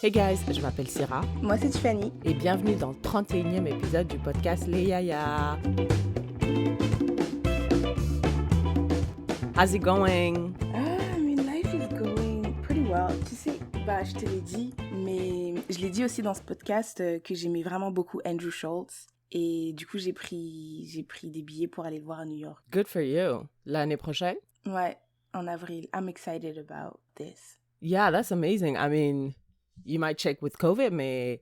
Hey guys, je m'appelle Sarah Moi, c'est Tiffany. et bienvenue dans le 31e épisode du podcast Les Yaya. How's it going? I mean, life is going pretty well. Tu sais, je te l'ai dit, mais je l'ai dit aussi dans ce podcast que j'aimais vraiment beaucoup Andrew Schultz. Et du coup, j'ai pris des billets pour aller le voir à New York. Good for you. L'année prochaine? Ouais, en avril. I'm excited about this. Yeah, that's amazing. I mean, you might check with COVID, mais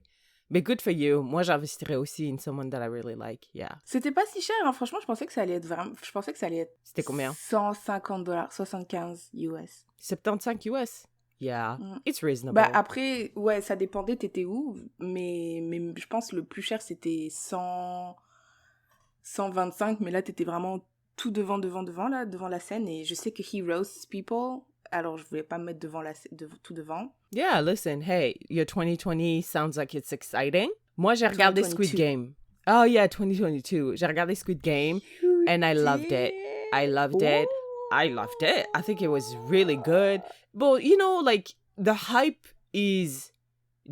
good for you. Moi, j'investirais aussi in someone that I really like. Yeah. C'était pas si cher, hein. Franchement, je pensais que ça allait être vraiment... Je pensais que ça allait être... C'était combien? $150, 75 US. 75 US? Yeah, it's reasonable. Après, ouais, ça dépendait, t'étais où, mais je pense le plus cher, c'était 125, mais là, t'étais vraiment tout devant la scène, et je sais que he roasts people, alors je voulais pas me mettre tout devant. Yeah, listen, hey, your 2020 sounds like it's exciting. Moi, j'ai regardé 2022. Squid Game. Oh yeah, 2022. J'ai regardé Squid Game and I loved it. I loved it. I think it was really good. But, you know, like, the hype is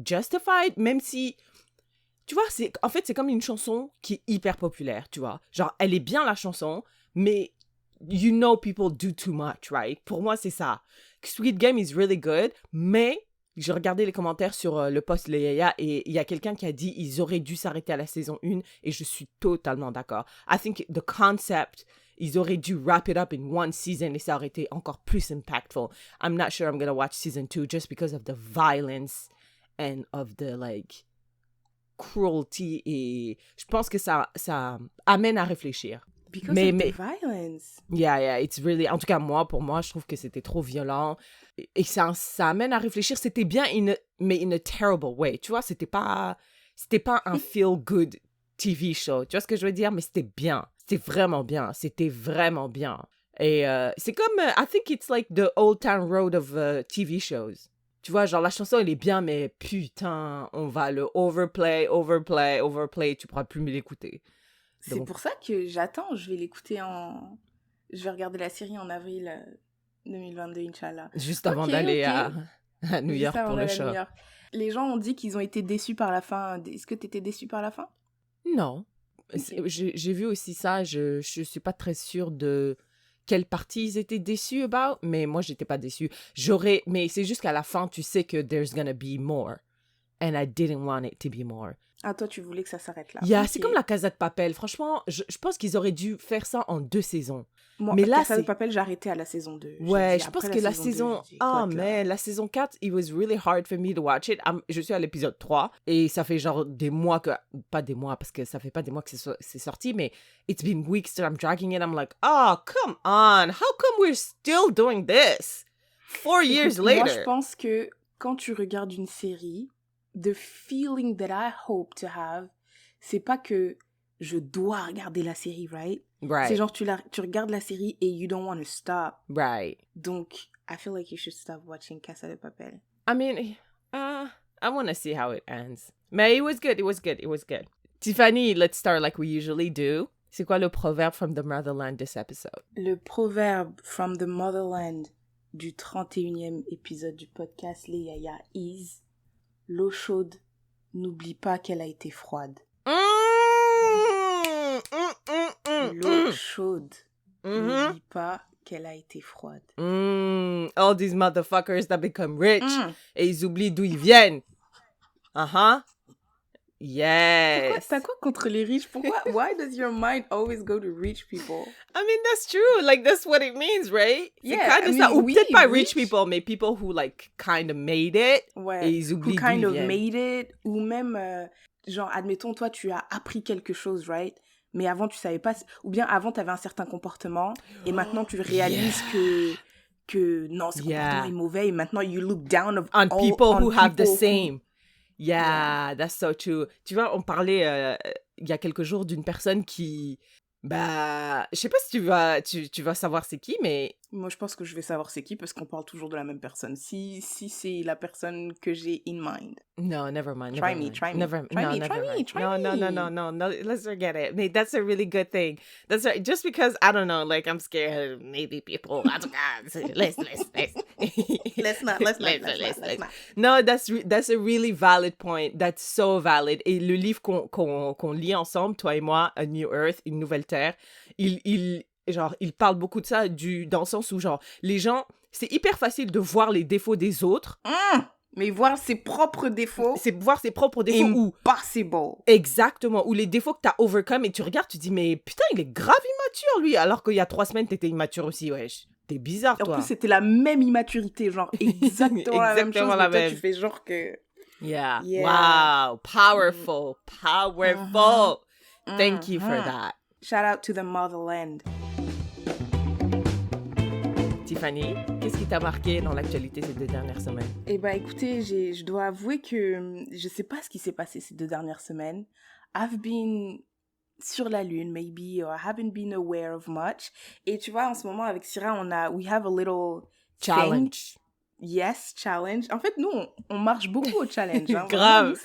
justified, même si, tu vois, en fait, c'est comme une chanson qui est hyper populaire, tu vois. Genre, elle est bien, la chanson, mais you know people do too much, right? Pour moi, c'est ça. Squid Game is really good, mais j'ai regardé les commentaires sur le post Les Yaya et il y a quelqu'un qui a dit ils auraient dû s'arrêter à la saison 1 et je suis totalement d'accord. I think the concept, ils auraient dû wrap it up in one season et ça aurait été encore plus impactful. I'm not sure I'm gonna watch season 2 just because of the violence and of the, like, cruelty, et je pense que ça amène à réfléchir. Because of the violence. Yeah, it's really... En tout cas, pour moi, je trouve que c'était trop violent. Et ça amène à réfléchir. C'était bien, mais in a terrible way. Tu vois, c'était pas un feel-good TV show. Tu vois ce que je veux dire? Mais c'était bien. C'était vraiment bien. Et c'est comme... I think it's like the old town road of TV shows. Tu vois, genre, la chanson, elle est bien, mais putain, on va le overplay. Tu pourras plus me l'écouter. C'est pour ça que j'attends, je vais regarder la série en avril 2022, Inch'Allah. Juste avant d'aller à New York pour le show. Les gens ont dit qu'ils ont été déçus par la fin. Est-ce que t'étais déçu par la fin? Non. Okay. J'ai vu aussi ça, je suis pas très sûre de quelle partie ils étaient déçus about, mais moi, j'étais pas déçue. Mais c'est juste qu'à la fin, tu sais que there's gonna be more. And I didn't want it to be more. Ah, toi, tu voulais que ça s'arrête là. Yeah, okay. C'est comme la Casa de Papel. Franchement, je pense qu'ils auraient dû faire ça en 2 saisons. Moi, mais là, Casa de Papel, j'ai arrêté à la saison 2. Ouais, je pense que la saison... la saison 4, it was really hard for me to watch it. Je suis à l'épisode 3 et ça fait genre des mois que... Pas des mois, parce que ça fait pas des mois que c'est sorti, mais it's been weeks that I'm dragging it. I'm like, oh, come on. How come we're still doing this? 4 years later. Moi, je pense que quand tu regardes une série... The feeling that I hope to have, c'est pas que je dois regarder la série, right? C'est genre tu regardes la série et you don't want to stop. Right. Donc, I feel like you should stop watching Casa de Papel. I mean, I want to see how it ends. Mais it was good. Tiffany, let's start like we usually do. C'est quoi le proverbe from the motherland this episode? Le proverbe from the motherland du 31e épisode du podcast Les Yaya is... L'eau chaude, n'oublie pas qu'elle a été froide. L'eau chaude, n'oublie pas qu'elle a été froide. All these motherfuckers that become rich, et ils oublient d'où ils viennent. Yes. T'as quoi contre les riches? Pourquoi? Why does your mind always go to rich people? I mean, that's true. Like, that's what it means, right? Yeah, I mean, ou peut-être pas rich people, mais people who, like, kind of made it. Ouais. Et ils oublient who kind d'où of ils viennent. made it. Ou même, genre, admettons, toi, tu as appris quelque chose, right? Mais avant, tu savais pas... Ou bien, avant, t'avais un certain comportement. Et maintenant, tu réalises que non, ce comportement est mauvais. Et maintenant, you look down on people who have the same... Yeah, that's so true. Tu vois, on parlait il y a quelques jours d'une personne qui... je sais pas si tu vas savoir c'est qui, mais Moi, je pense que je vais savoir c'est qui parce qu'on parle toujours de la même personne. Si c'est la personne que j'ai in mind. No, never mind. Try Never me, mind. try me. Never, Try no, me, never try me, mind. try No, no, no, me. no, no, no. Let's forget it. Mate, that's a really good thing. That's right. Just because I don't know, like I'm scared. Maybe people. Let's. Let's not. No, that's a really valid point. That's so valid. Et le livre qu'on lit ensemble, toi et moi, A New Earth, une nouvelle terre, il parle beaucoup de ça dans le sens où genre les gens, c'est hyper facile de voir les défauts des autres. Mais voir ses propres défauts. C'est voir ses propres défauts ou impossible. Exactement, ou les défauts que t'as overcome et tu regardes, tu dis mais putain il est grave immature lui, alors qu'il y a 3 semaines t'étais immature aussi, wesh. T'es bizarre toi. En plus c'était la même immaturité, genre exactement la même chose, mais toi tu fais genre que... Yeah. Wow, powerful. Thank you for that. Shout out to the motherland. Tiffany, qu'est-ce qui t'a marqué dans l'actualité ces 2 dernières semaines? Eh ben, écoutez, je dois avouer que je sais pas ce qui s'est passé ces 2 dernières semaines. I've been sur la lune, maybe, or I haven't been aware of much. Et tu vois, en ce moment, avec Syrah, we have a little challenge. Thing. Yes, challenge. En fait, nous, on marche beaucoup au challenge. Hein, grave.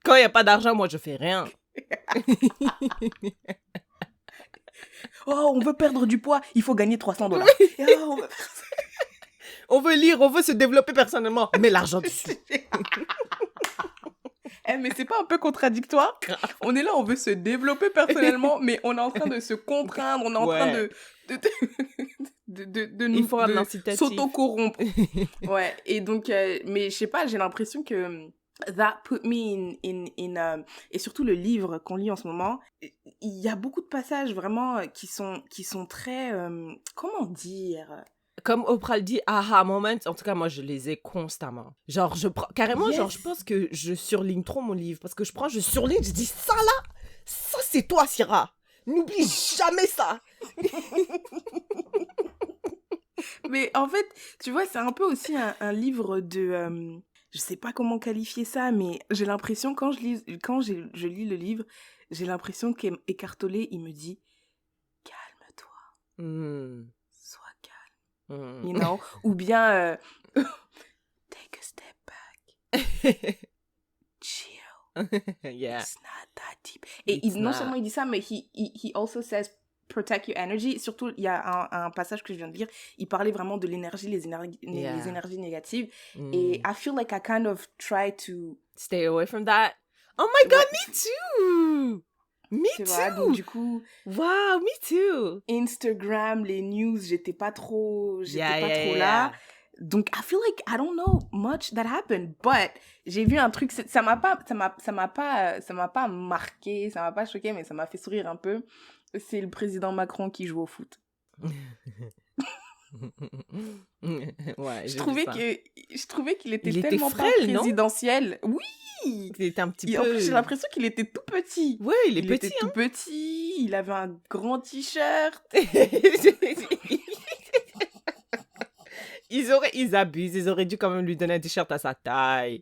Quand il n'y a pas d'argent, moi, je fais rien. Oh, on veut perdre du poids, il faut gagner $300. On veut lire, on veut se développer personnellement, mais l'argent dessus. Mais c'est pas un peu contradictoire? On est là, on veut se développer personnellement, mais on est en train de se contraindre, on est en train de s'auto-corrompre. Ouais, et donc, mais je sais pas, j'ai l'impression que that put me in et surtout le livre qu'on lit en ce moment, il y a beaucoup de passages vraiment qui sont très, comment dire... Comme Oprah le dit, aha moments, en tout cas, moi, je les ai constamment. Genre, carrément, genre, je pense que je surligne trop mon livre, parce que je surligne, je dis, ça là, ça c'est toi, Syrah. N'oublie jamais ça. Mais en fait, tu vois, c'est un peu aussi un livre de... je sais pas comment qualifier ça, mais j'ai l'impression, quand je lis le livre, j'ai l'impression qu'Eckhart Tolle, il me dit, calme-toi. Sois calme. You know? Ou bien, take a step back. Chill. Yeah. It's not that deep. Et non seulement il dit ça, mais he also says protect your energy. Surtout, il y a un passage que je viens de lire, il parlait vraiment de l'énergie, les énergies négatives. Et I feel like I kind of try to... Stay away from that. Oh my God, me too! Me too! Vois, donc du coup... Wow, me too! Instagram, les news, j'étais pas trop là. Donc, I feel like I don't know much that happened, but j'ai vu un truc, ça m'a pas marqué, ça m'a pas choqué, mais ça m'a fait sourire un peu. C'est le président Macron qui joue au foot. Ouais, je trouvais qu'il était tellement frêle, pas présidentiel. Non? Oui! Il était un petit peu... En plus, j'ai l'impression qu'il était tout petit. Ouais, il était tout petit, il avait un grand t-shirt. Ils abusent, ils auraient dû quand même lui donner un t-shirt à sa taille.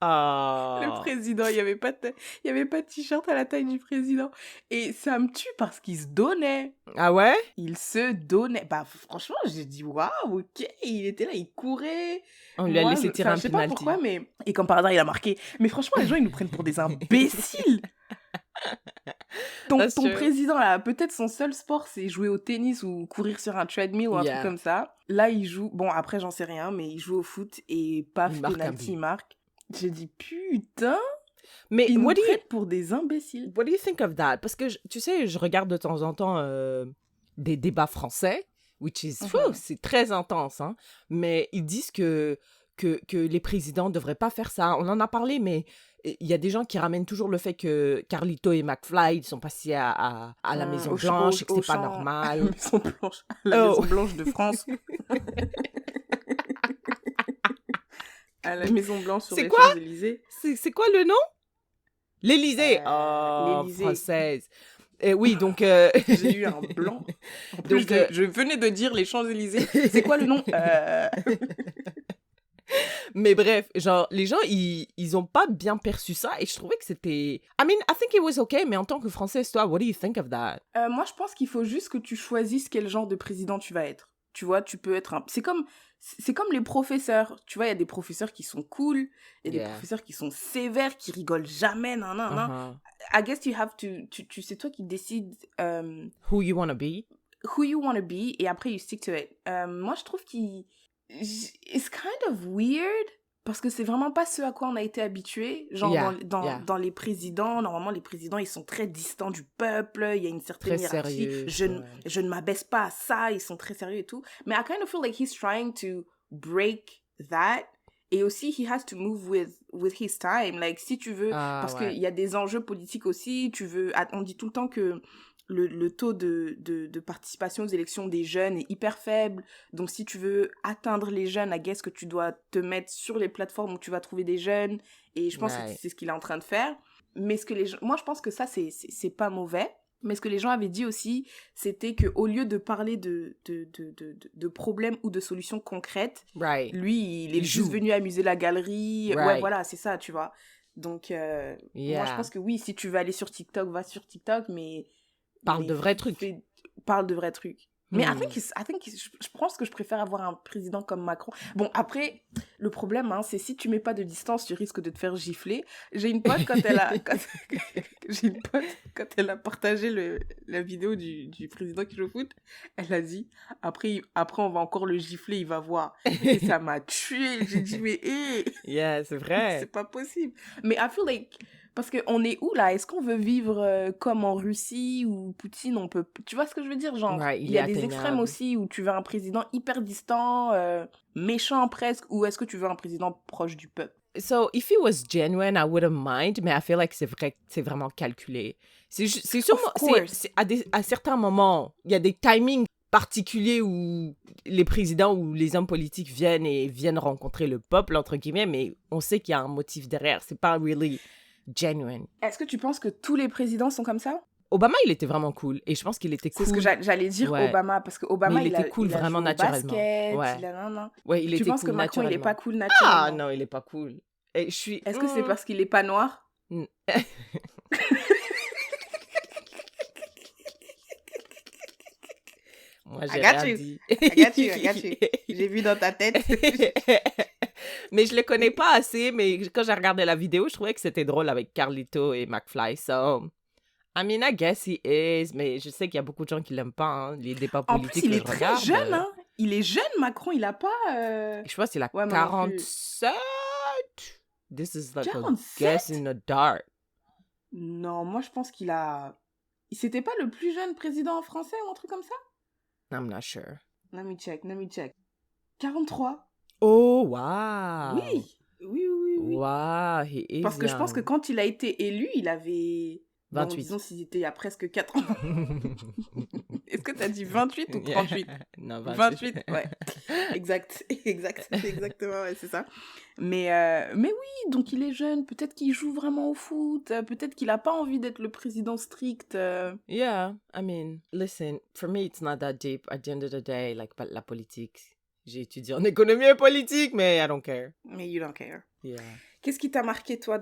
Oh. Le président, il y avait pas de t-shirt à la taille du président. Et ça me tue parce qu'il se donnait. Ah ouais? Il se donnait. Bah franchement, j'ai dit waouh, ok, il était là, il courait. On lui a laissé tirer un penalty. Je sais pas pourquoi, mais... Et comme par hasard, il a marqué. Mais franchement, les gens, ils nous prennent pour des imbéciles. Ton président, là, peut-être son seul sport, c'est jouer au tennis ou courir sur un treadmill ou un truc comme ça. Là, il joue... Bon, après, j'en sais rien, mais il joue au foot et paf, penalty, il marque. J'ai dit, putain, mais ils nous traitent pour des imbéciles. What do you think of that? Parce que, tu sais, je regarde de temps en temps des débats français, which is, c'est très intense, hein, mais ils disent que les présidents ne devraient pas faire ça. On en a parlé, mais il y a des gens qui ramènent toujours le fait que Carlito et McFly ils sont passés à la Maison Blanche et que c'est pas normal. La Maison Blanche de France. À la Maison Blanche sur les Champs-Élysées. C'est quoi le nom? L'Élysée. L'Élysée. Française. Oui, donc... J'ai eu un blanc. En plus, je venais de dire les Champs-Élysées. C'est quoi le nom? Mais bref, genre, les gens, ils ont pas bien perçu ça et je trouvais que c'était... I mean, I think it was okay, mais en tant que Française, toi, what do you think of that? Moi, je pense qu'il faut juste que tu choisisses quel genre de président tu vas être. Tu vois, tu peux être un... C'est comme les professeurs. Tu vois, il y a des professeurs qui sont cool, il y a des Yeah. professeurs qui sont sévères, qui rigolent jamais, nan, nan, nan. Uh-huh. I guess you have to... C'est toi qui décides Who you want to be? who you want to be, et après, you stick to it. Moi, je trouve qu'il... It's kind of weird, parce que c'est vraiment pas ce à quoi on a été habitué. Genre, Yeah, dans les présidents, normalement, les présidents, ils sont très distants du peuple, il y a une certaine Très hiérarchie. sérieux. Ouais. Je ne m'abaisse pas à ça, ils sont très sérieux et tout. Mais I kind of feel like he's trying to break that. Et aussi, he has to move with his time. Like, si tu veux, parce qu'il y a des enjeux politiques aussi, on dit tout le temps que le taux de participation aux élections des jeunes est hyper faible. Donc, si tu veux atteindre les jeunes, I guess que tu dois te mettre sur les plateformes où tu vas trouver des jeunes. Et je pense que c'est ce qu'il est en train de faire. Mais moi, je pense que ça, c'est pas mauvais. Mais ce que les gens avaient dit aussi, c'était qu'au lieu de parler de problèmes ou de solutions concrètes, lui, il est juste venu amuser la galerie. Ouais, voilà, c'est ça, tu vois. Donc, moi, je pense que oui, si tu veux aller sur TikTok, va sur TikTok, mais... Parle de vrais trucs. Parle de vrais trucs. Mais je pense que je préfère avoir un président comme Macron. Bon, après, le problème, hein, c'est si tu mets pas de distance, tu risques de te faire gifler. J'ai une pote, quand elle a partagé la vidéo du président qui joue au foot, elle a dit, après on va encore le gifler, il va voir. Et ça m'a tuée. J'ai dit, mais yeah, c'est vrai. C'est pas possible. Mais I feel like... Parce qu'on est où, là? Est-ce qu'on veut vivre comme en Russie ou Poutine, on peut... Tu vois ce que je veux dire? Genre, il y a des extrêmes aussi où tu veux un président hyper distant, méchant presque, ou est-ce que tu veux un président proche du peuple? So, if it was genuine, I wouldn't mind, mais I feel like c'est vraiment calculé. C'est sûrement... À certains moments, il y a des timings particuliers où les présidents ou les hommes politiques viennent rencontrer le peuple, entre guillemets, mais on sait qu'il y a un motif derrière. C'est pas really... genuine. Est-ce que tu penses que tous les présidents sont comme ça? Obama, il était vraiment cool. Et je pense qu'il était cool. C'est ce que j'allais dire, Obama. Parce que Obama, il était cool vraiment naturellement. Basket, il était cool naturellement. Tu penses que Macron, il est pas cool naturellement? Ah non, il est pas cool. Est-ce que c'est parce qu'il est pas noir? Moi, j'ai rien dit. I got you. J'ai vu dans ta tête. Mais je le connais pas assez, mais quand j'ai regardé la vidéo, je trouvais que c'était drôle avec Carlito et McFly. So, I mean, I guess he is, mais je sais qu'il y a beaucoup de gens qui l'aiment pas, hein, les débats politiques. En plus, il est très jeune, hein. Il est jeune, Macron, il a pas... Je pense qu'il a 47. This is like 47? A guess in the dark. Non, moi, je pense qu'il a... C'était pas le plus jeune président français ou un truc comme ça? I'm not sure. Let me check. 43. Oh, wow. Oui. Wow, he is Parce que je pense que quand il a été élu, il avait... 28. Bon, disons s'il était il y a presque 4 ans. Est-ce que t'as dit 28 ou 38? Non, 28. Ouais. Exact. C'est exactement, ouais, c'est ça. Mais oui, donc il est jeune. Peut-être qu'il joue vraiment au foot. Peut-être qu'il a pas envie d'être le président strict. Yeah, I mean, listen, for me, it's not that deep. At the end of the day, like, la politique... J'ai étudié en économie et politique, mais I don't care. Mais you don't care. Yeah. Qu'est-ce qui t'a marqué, toi,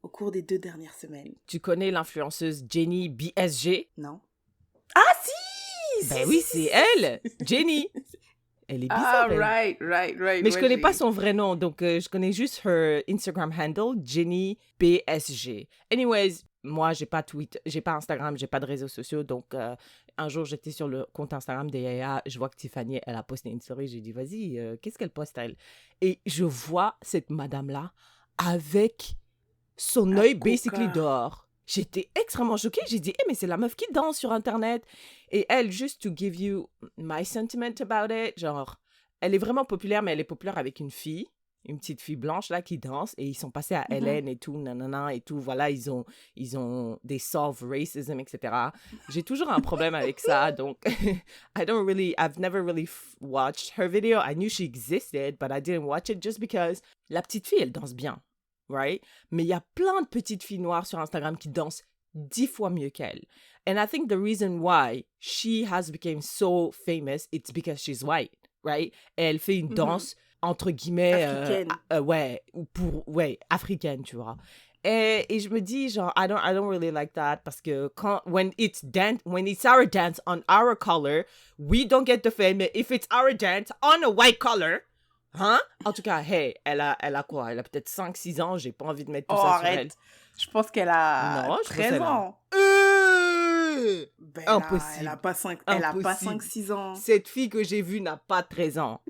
au cours des 2 dernières semaines? Tu connais l'influenceuse Jenny BSG? Non. Ah, si! Ben oui, c'est elle, Jenny. Elle est bizarre. Ah, right. Mais je connais pas son vrai nom, donc je connais juste her Instagram handle, Jenny BSG. Anyways, moi, j'ai pas Twitter, j'ai pas Instagram, j'ai pas de réseaux sociaux, donc un jour, j'étais sur le compte Instagram de Yaya, je vois que Tiffany, elle a posté une story, j'ai dit, vas-y, qu'est-ce qu'elle poste, elle? Et je vois cette madame-là avec son œil basically dehors. J'étais extrêmement choquée, j'ai dit, mais c'est la meuf qui danse sur Internet. Et elle, just to give you my sentiment about it, genre, elle est vraiment populaire, mais elle est populaire avec une petite fille blanche là qui danse, et ils sont passés à Hélène et tout, nanana et tout, voilà, ils ont des solve racism, etc. J'ai toujours un problème avec ça, donc I've never really watched her video. I knew she existed, but I didn't watch it just because la petite fille, elle danse bien, right? Mais il y a plein de petites filles noires sur Instagram qui dansent 10 fois mieux qu'elle. And I think the reason why she has become so famous, it's because she's white, right? Et elle fait une danse entre guillemets, Africaine. africaine, tu vois. Et je me dis, genre, I don't really like that parce que when it's our dance on our color, we don't get the fame. If it's our dance on a white color, hein? En tout cas, hey, elle a quoi? Elle a peut-être 5-6 ans, j'ai pas envie de mettre tout ça sur elle. Je pense qu'elle a Non, 13 ans. Ben Impossible. Elle a pas 5-6 ans. Cette fille que j'ai vue n'a pas 13 ans.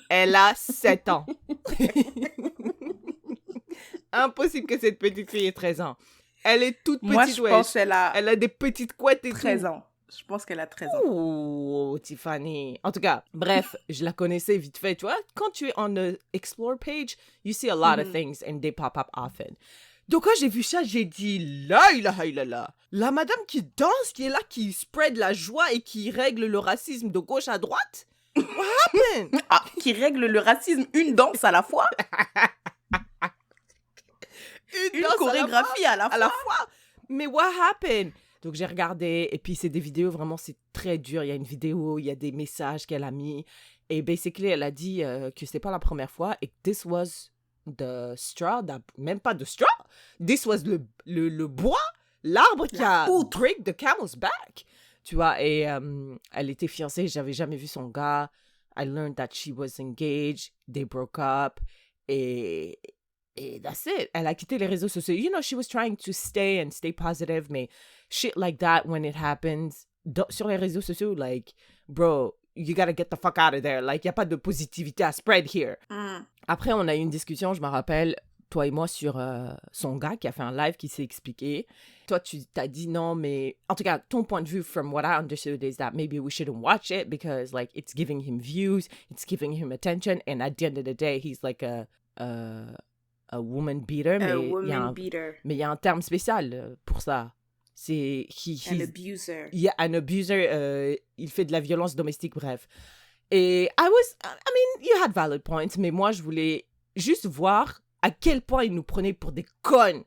Elle a 7 ans. Impossible que cette petite fille ait 13 ans. Elle est toute petite. Moi, je pense qu'elle a... Elle a des petites couettes et 13 tout. ans. Je pense qu'elle a 13 ans. Oh, Tiffany. En tout cas, bref, je la connaissais vite fait, tu vois. Quand tu es on the Explore page, you see a lot of things and they pop up often. Donc, quand j'ai vu ça, j'ai dit, là. La madame qui danse, qui est là, qui spread la joie et qui règle le racisme de gauche à droite. What happened? Qui règle le racisme, une danse à la fois. Une chorégraphie à la fois. Mais what happened? Donc, j'ai regardé, et puis c'est des vidéos, vraiment, c'est très dur. Il y a une vidéo, il y a des messages qu'elle a mis. Et basically, elle a dit que c'est pas la première fois et que this was the straw, même pas de straw. This was le bois, l'arbre qui a break the camel's back. Tu vois, et elle était fiancée, j'avais jamais vu son gars. I learned that she was engaged, they broke up, et that's it. Elle a quitté les réseaux sociaux. You know, she was trying to stay positive, mais shit like that, when it happens, sur les réseaux sociaux, like, bro, you gotta get the fuck out of there. Like, y a pas de positivité à spread here. Après, on a eu une discussion, je me rappelle, toi et moi, sur son gars qui a fait un live qui s'est expliqué. Toi, tu t'as dit non, mais... En tout cas, ton point de vue, from what I understood, is that maybe we shouldn't watch it because, like, it's giving him views, it's giving him attention, and at the end of the day, he's like a woman beater. Mais il y a un terme spécial pour ça. C'est... An abuser. Yeah, an abuser. Il fait de la violence domestique, bref. Et I mean, you had valid points, mais moi, je voulais juste voir à quel point il nous prenait pour des connes,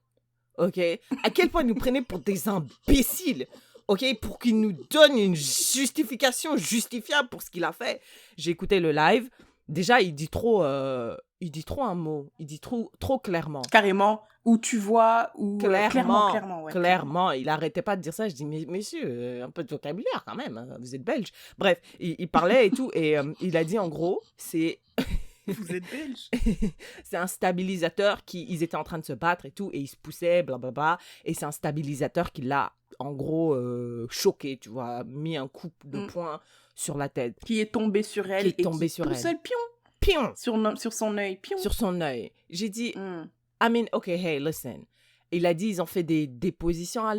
ok? À quel point il nous prenait pour des imbéciles, ok? Pour qu'il nous donne une justification justifiable pour ce qu'il a fait. J'ai écouté le live. Déjà, il dit trop un mot. Il dit trop clairement. Carrément. Ou tu vois, ou... Clairement. Il arrêtait pas de dire ça. Je dis, mais messieurs, un peu de vocabulaire quand même. Hein, vous êtes belge. Bref, il parlait et tout. Et il a dit, en gros, c'est... Vous êtes belge. C'est un stabilisateur ils étaient en train de se battre et tout. Et ils se poussaient, blablabla. Et c'est un stabilisateur qui l'a, en gros, choqué, tu vois. Mis un coup de poing sur la tête. Qui est tombé sur elle. Seul, pion. Sur son œil. Pion. Sur son œil. J'ai dit... I mean, okay, hey, listen. Il a dit, ils ont fait des dépositions à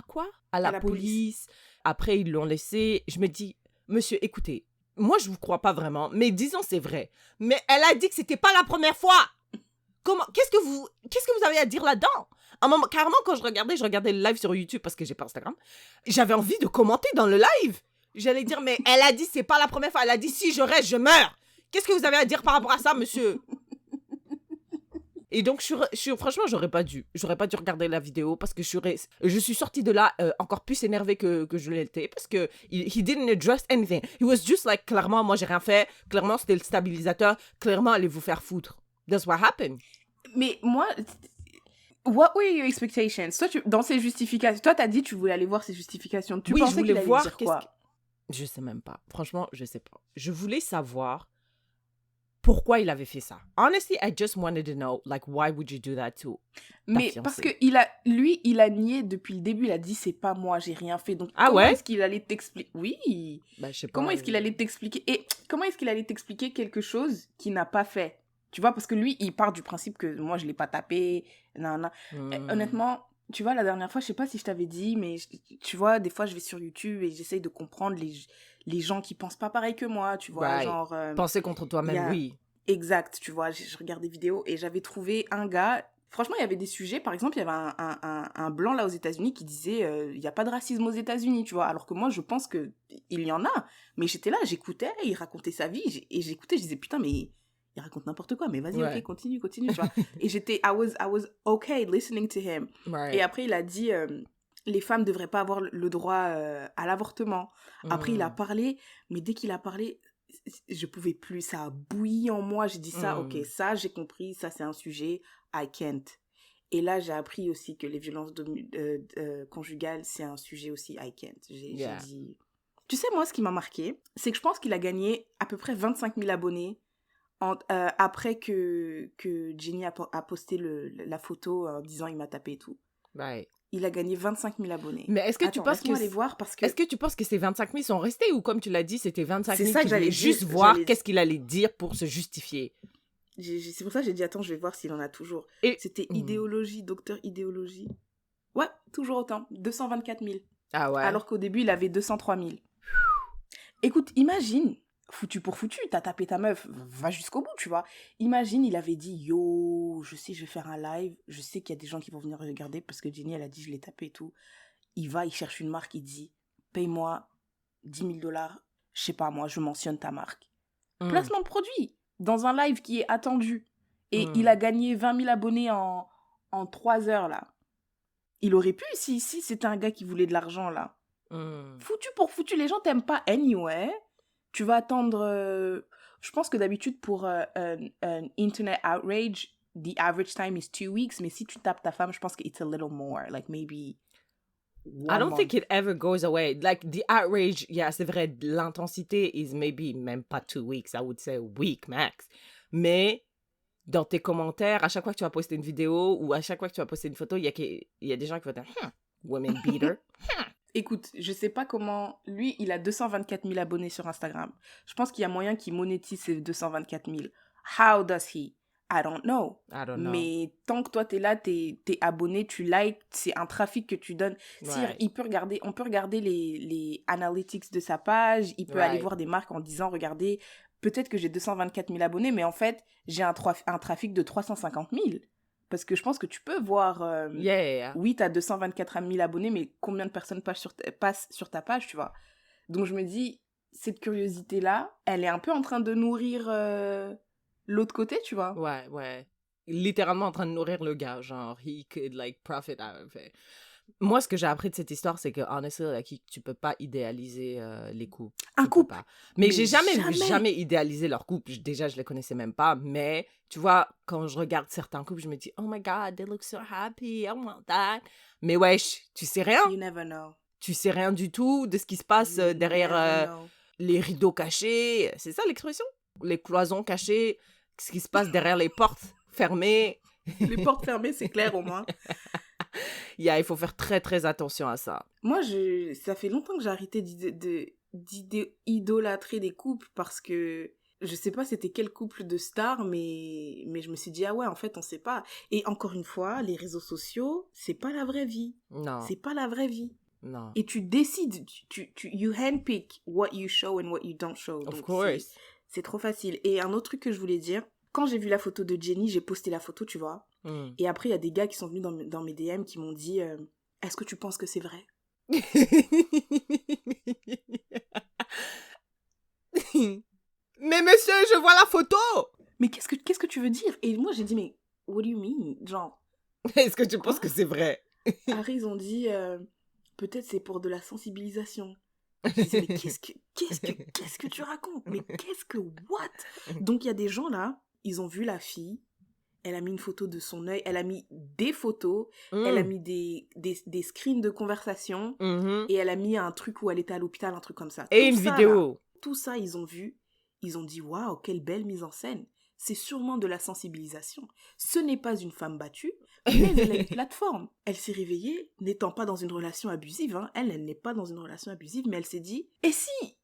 quoi? À la police. Après, ils l'ont laissé. Je me dis, monsieur, écoutez, moi, je vous crois pas vraiment, mais disons, c'est vrai. Mais elle a dit que c'était pas la première fois. Qu'est-ce que vous avez à dire là-dedans? Un moment, carrément, quand je regardais le live sur YouTube parce que j'ai pas Instagram. J'avais envie de commenter dans le live. J'allais dire, mais elle a dit, c'est pas la première fois. Elle a dit, si je reste, je meurs. Qu'est-ce que vous avez à dire par rapport à ça, monsieur? Et donc, franchement, j'aurais pas dû regarder la vidéo parce que je suis sortie de là encore plus énervée que je l'étais parce que he didn't address anything. He was just like, clairement, moi, j'ai rien fait. Clairement, c'était le stabilisateur. Clairement, allez vous faire foutre. That's what happened. Mais moi, what were your expectations? Toi, dans ses justifications, toi, t'as dit tu voulais aller voir ses justifications. Tu pensais qu'il allait dire quoi? Je sais même pas. Franchement, je sais pas. Je voulais savoir pourquoi il avait fait ça. Honestly, I just wanted to know, like, why would you do that to Mais fiancée? parce que il a nié depuis le début. Il a dit, c'est pas moi, j'ai rien fait. Donc, comment est-ce qu'il allait t'expliquer? Oui. Bah, je sais pas. Comment est-ce qu'il allait t'expliquer? Et comment est-ce qu'il allait t'expliquer quelque chose qu'il n'a pas fait? Tu vois, parce que lui, il part du principe que moi, je l'ai pas tapé. Non. Honnêtement, tu vois, la dernière fois, je sais pas si je t'avais dit, mais tu vois, des fois, je vais sur YouTube et j'essaye de comprendre les gens qui pensent pas pareil que moi, tu vois, right. Genre... penser contre toi-même, oui. Exact, tu vois, je regarde des vidéos et j'avais trouvé un gars... Franchement, il y avait des sujets, par exemple, il y avait un blanc là aux États-Unis qui disait il y a pas de racisme aux États-Unis, tu vois, alors que moi, je pense qu'il y en a. Mais j'étais là, j'écoutais, il racontait sa vie, et j'écoutais, je disais, putain, mais il raconte n'importe quoi, mais vas-y, ok, continue, tu vois. Et j'étais, I was okay listening to him. Right. Et après, il a dit... les femmes devraient pas avoir le droit à l'avortement. Après, il a parlé, mais dès qu'il a parlé, je pouvais plus, ça a bouilli en moi. J'ai dit ça, ok, ça j'ai compris, ça c'est un sujet, I can't. Et là, j'ai appris aussi que les violences conjugales, c'est un sujet aussi, I can't. J'ai dit... Tu sais, moi, ce qui m'a marqué, c'est que je pense qu'il a gagné à peu près 25 000 abonnés après que Jenny a posté la photo en disant il m'a tapé et tout. Right. Il a gagné 25 000 abonnés. Mais est-ce que tu penses que... aller voir parce que... Est-ce que tu penses que ces 25 000 sont restés ou comme tu l'as dit, c'était 25 000 c'est ça qui que j'allais voulaient juste voir qu'est-ce qu'il allait dire pour se justifier? C'est pour ça que j'ai dit, attends, je vais voir s'il en a toujours. C'était idéologie, docteur idéologie. Ouais, toujours autant. 224 000. Ah ouais? Alors qu'au début, il avait 203 000. Écoute, imagine, foutu pour foutu, t'as tapé ta meuf, va jusqu'au bout, tu vois. Imagine, il avait dit, yo, je sais, je vais faire un live, je sais qu'il y a des gens qui vont venir regarder parce que Jenny, elle a dit, je l'ai tapé et tout. Il cherche une marque, il dit, paye-moi 10 000 $, je sais pas moi, je mentionne ta marque. Placement de produit, dans un live qui est attendu. Et il a gagné 20 000 abonnés en 3 heures, là. Il aurait pu, si c'était un gars qui voulait de l'argent, là. Foutu pour foutu, les gens t'aiment pas anyway. Tu vas attendre... je pense que d'habitude, pour un internet outrage, the average time is 2 weeks. Mais si tu tapes ta femme, je pense que it's a little more. Like, maybe... I don't think it ever goes away. Like, the outrage, yeah, c'est vrai, l'intensité is maybe même pas 2 weeks. I would say a week max. Mais dans tes commentaires, à chaque fois que tu vas poster une vidéo ou à chaque fois que tu vas poster une photo, il y a des gens qui vont dire « woman beater ». Écoute, je sais pas comment... Lui, il a 224 000 abonnés sur Instagram. Je pense qu'il y a moyen qu'il monétise ces 224 000. How does he? I don't know. Mais tant que toi, t'es là, t'es abonné, tu likes, c'est un trafic que tu donnes. Right. On peut regarder les analytics de sa page, il peut aller voir des marques en disant, regardez, peut-être que j'ai 224 000 abonnés, mais en fait, j'ai un trafic de 350 000. Parce que je pense que tu peux voir... Oui, t'as 224 000 abonnés, mais combien de personnes passent sur ta page, tu vois? Donc je me dis, cette curiosité-là, elle est un peu en train de nourrir l'autre côté, tu vois? Ouais. Littéralement en train de nourrir le gars, genre, he could, like, profit out of it. Moi, ce que j'ai appris de cette histoire, c'est que, honestly, like, tu peux pas idéaliser les couples. Un couple. Pas. Mais j'ai jamais idéalisé leur couple. Déjà, je les connaissais même pas. Mais, tu vois, quand je regarde certains couples, je me dis, oh my God, they look so happy, I want that. Mais wesh, tu sais rien. You never know. Tu sais rien du tout de ce qui se passe derrière les rideaux cachés. C'est ça l'expression? Les cloisons cachées, ce qui se passe derrière les portes fermées. Les portes fermées, c'est clair au moins. Il faut faire très, très attention à ça. Moi, ça fait longtemps que j'ai arrêté d'idolâtrer des couples parce que je sais pas c'était quel couple de stars, mais je me suis dit, ah ouais, en fait, on sait pas. Et encore une fois, les réseaux sociaux, c'est pas la vraie vie. Non. C'est pas la vraie vie. Non. Et tu décides, you handpick what you show and what you don't show. Of course. C'est trop facile. Et un autre truc que je voulais dire, quand j'ai vu la photo de Jenny, j'ai posté la photo, tu vois. Et après, il y a des gars qui sont venus dans mes DM qui m'ont dit, est-ce que tu penses que c'est vrai? Mais monsieur, je vois la photo! Mais qu'est-ce que tu veux dire? Et moi, j'ai dit, mais what do you mean? Genre... Est-ce que tu penses que c'est vrai? Après, ils ont dit, peut-être c'est pour de la sensibilisation. Je disais, mais qu'est-ce que tu racontes? Mais what? Donc, il y a des gens là, ils ont vu la fille, elle a mis une photo de son œil, elle a mis des photos, elle a mis des screens de conversation, et elle a mis un truc où elle était à l'hôpital, un truc comme ça. Et une vidéo. Là, tout ça, ils ont vu, ils ont dit, waouh, quelle belle mise en scène. C'est sûrement de la sensibilisation. Ce n'est pas une femme battue, mais elle a une plateforme. Elle s'est réveillée, n'étant pas dans une relation abusive. Hein. Elle n'est pas dans une relation abusive, mais elle s'est dit, et si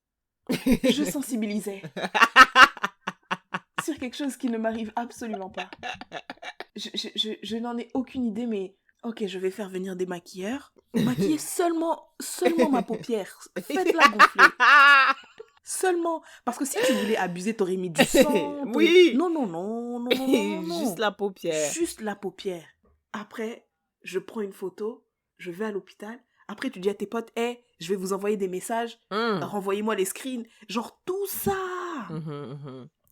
je sensibilisais sur quelque chose qui ne m'arrive absolument pas. Je n'en ai aucune idée, mais ok, je vais faire venir des maquilleurs. Maquiller seulement ma paupière. Faites-la gonfler. Seulement. Parce que si tu voulais abuser, t'aurais mis du sang. Oui. Non. Juste la paupière. Juste la paupière. Après, je prends une photo, je vais à l'hôpital. Après, tu dis à tes potes, hey, je vais vous envoyer des messages. Renvoyez-moi les screens. Genre tout ça.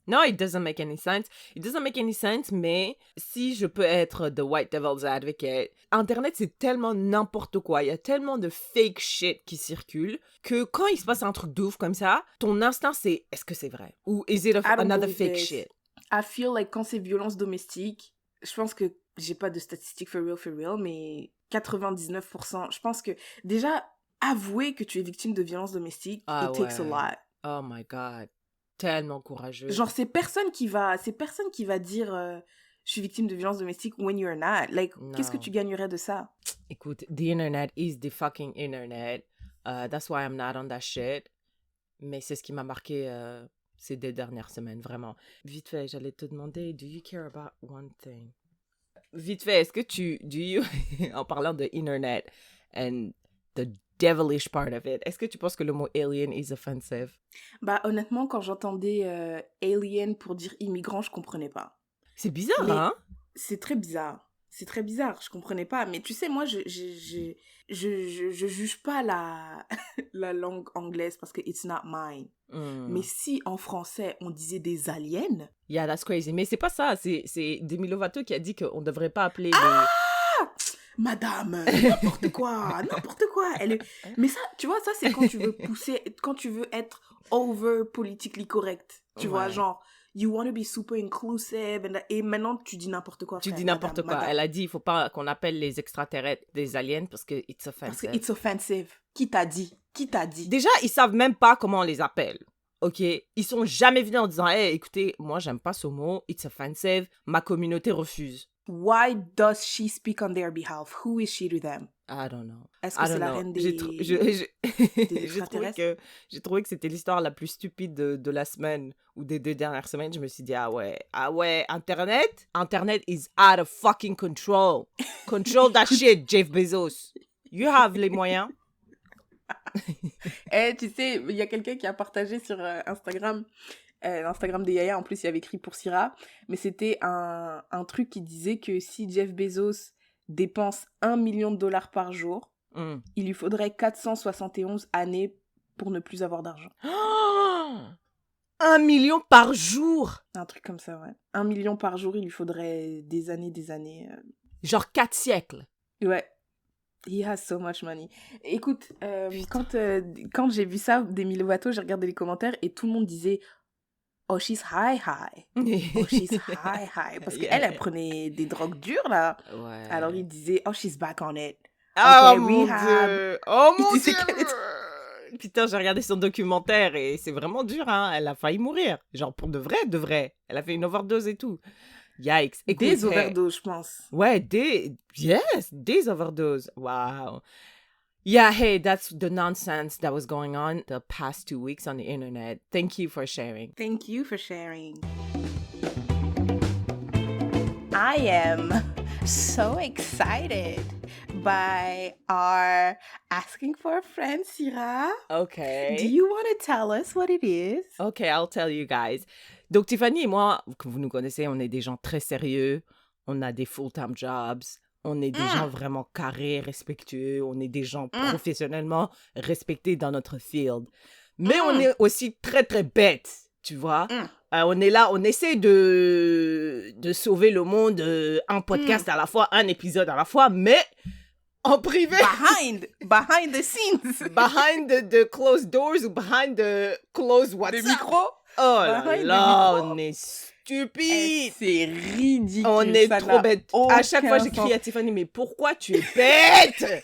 No, it doesn't make any sense. It doesn't make any sense, mais si je peux être the white devil's advocate, Internet, c'est tellement n'importe quoi. Il y a tellement de fake shit qui circule que quand il se passe un truc de ouf comme ça, ton instinct, c'est est-ce que c'est vrai? Ou is it I don't another believe fake this. shit? I feel like quand c'est violence domestique, je pense que j'ai pas de statistiques for real, mais 99%, je pense que déjà, avouer que tu es victime de violence domestique, Ah it takes a ouais. lot. Oh my God. Tellement courageux. Genre, c'est personne qui va dire je suis victime de violence domestique when you're not. Like, qu'est-ce que Non. tu gagnerais de ça? Écoute, the internet is the fucking internet. That's why I'm not on that shit. Mais c'est ce qui m'a marqué ces 2 dernières semaines, vraiment. Vite fait, j'allais te demander, do you care about one thing? Vite fait, est-ce que en parlant de internet and the devilish part of it, est-ce que tu penses que le mot alien is offensive? Bah, honnêtement, quand j'entendais alien pour dire immigrant, je comprenais pas. C'est bizarre, Mais hein? c'est très bizarre. C'est très bizarre, je comprenais pas. Mais tu sais, moi, je juge pas la, la langue anglaise parce que it's not mine. Mais si en français, on disait des aliens... Yeah, that's crazy. Mais c'est pas ça. C'est Demi Lovato qui a dit qu'on devrait pas appeler Madame, n'importe quoi, n'importe quoi. Mais ça, tu vois, ça, c'est quand tu veux quand tu veux être over politically correct. Tu vois, Ouais. genre, you want to be super inclusive. Et maintenant, tu dis n'importe quoi, Tu frère, dis n'importe madame, quoi. madame. Elle a dit il faut pas qu'on appelle les extraterrestres des aliens parce que it's Parce offensive. que it's offensive. Qui t'a dit? Qui t'a dit? Déjà, ils savent même pas comment on les appelle. OK? Ils sont jamais venus en disant hey, écoutez, moi j'aime pas ce mot, it's offensive, ma communauté refuse. Why does she speak on their behalf? Who is she to them? I don't know. Est-ce que I c'est don't la know. reine des... J'ai trouvé que c'était l'histoire la plus stupide de la semaine ou des 2 dernières semaines. Je me suis dit, ah ouais, Internet is out of fucking control. Control that shit, Jeff Bezos. You have les moyens. Tu sais, il y a quelqu'un qui a partagé sur Instagram, l'Instagram de Yaya, en plus il avait écrit pour Syrah, mais c'était un truc qui disait que si Jeff Bezos dépense $1 million par jour, il lui faudrait 471 années pour ne plus avoir d'argent. 1 million par jour. Un truc comme ça, ouais. 1 million par jour, il lui faudrait des années. Genre 4 siècles. Ouais. He has so much money. Écoute, quand j'ai vu ça, Demi Lovato, j'ai regardé les commentaires et tout le monde disait oh, she's high. Oh, she's high. Parce qu'elle prenait des drogues dures, là. Ouais. Alors, il disait oh, she's back on it. Oh Okay, mon rehab. Dieu. Oh mon Il disait Dieu. qu'elle était- Putain, j'ai regardé son documentaire et c'est vraiment dur, hein. Elle a failli mourir. Genre, pour de vrai. Elle a fait une overdose et tout. Yikes. Écoute, Des overdoses, je pense. Ouais, des overdoses. Wow. Yeah, hey, that's the nonsense that was going on the past 2 weeks on the internet. Thank you for sharing. Thank you for sharing. I am so excited by our asking for a friend, Syrah. Okay. Do you want to tell us what it is? Okay, I'll tell you guys. Donc, Tiffany et moi, comme vous nous connaissez, on est des gens très sérieux. On a des full-time jobs. On est des gens vraiment carrés, respectueux. On est des gens professionnellement respectés dans notre field. Mais on est aussi très, très bêtes, tu vois. On est là, on essaie de sauver le monde, un podcast à la fois, un épisode à la fois, mais en privé. Behind the scenes. Behind the closed doors ou behind the closed WhatsApp. Des micros. Oh là Behind là, the micros. on est stupide. C'est ridicule. On est ça trop n'a bête. À chaque fois, aucun j'écris sens. à Tiffany, mais pourquoi tu es bête?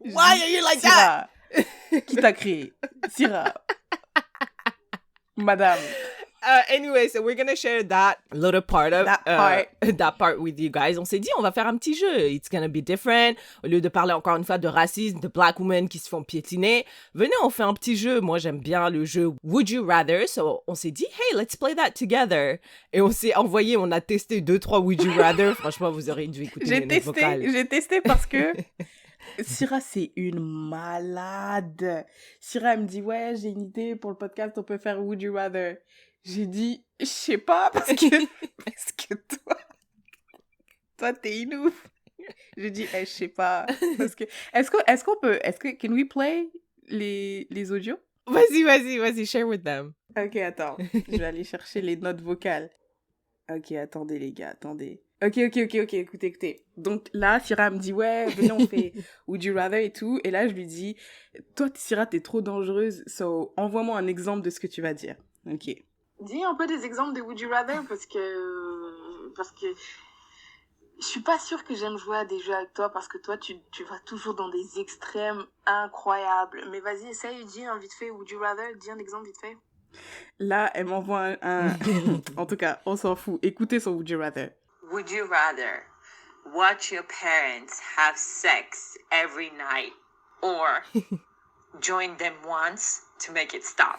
Why are you like that? Syrah, qui t'a créé? Syrah. Madame. Anyway, so we're gonna share that little part of that part with you guys. On s'est dit, on va faire un petit jeu. It's gonna be different. Au lieu de parler encore une fois de racisme, de black women qui se font piétiner, venez, on fait un petit jeu. Moi, j'aime bien le jeu Would You Rather. So, on s'est dit, hey, let's play that together. Et on s'est envoyé, on a testé 2-3 Would You Rather. Franchement, vous aurez dû écouter les notes vocales. J'ai testé parce que Syrah, c'est une malade. Syrah, elle me dit, ouais, j'ai une idée pour le podcast, on peut faire Would You Rather. J'ai dit, je sais pas, parce que toi, t'es une ouf. J'ai dit, je sais pas. Parce que, can we play? les audios? Vas-y, share with them. Ok, attends. Je vais aller chercher les notes vocales. Ok, attendez les gars, attendez. Ok, écoutez. Donc là, Syrah me dit, ouais, venez, on fait Would You Rather et tout. Et là, je lui dis, toi, Syrah, t'es trop dangereuse, so envoie-moi un exemple de ce que tu vas dire. Ok. Dis un peu des exemples de Would You Rather parce que je suis pas sûre que j'aime jouer à des jeux avec toi parce que toi, tu vas toujours dans des extrêmes incroyables. Mais vas-y, essaye, dis un vite fait Would You Rather, dis un exemple vite fait. Là, elle m'envoie un... En tout cas, on s'en fout. Écoutez son Would You Rather. Would you rather watch your parents have sex every night or join them once to make it stop?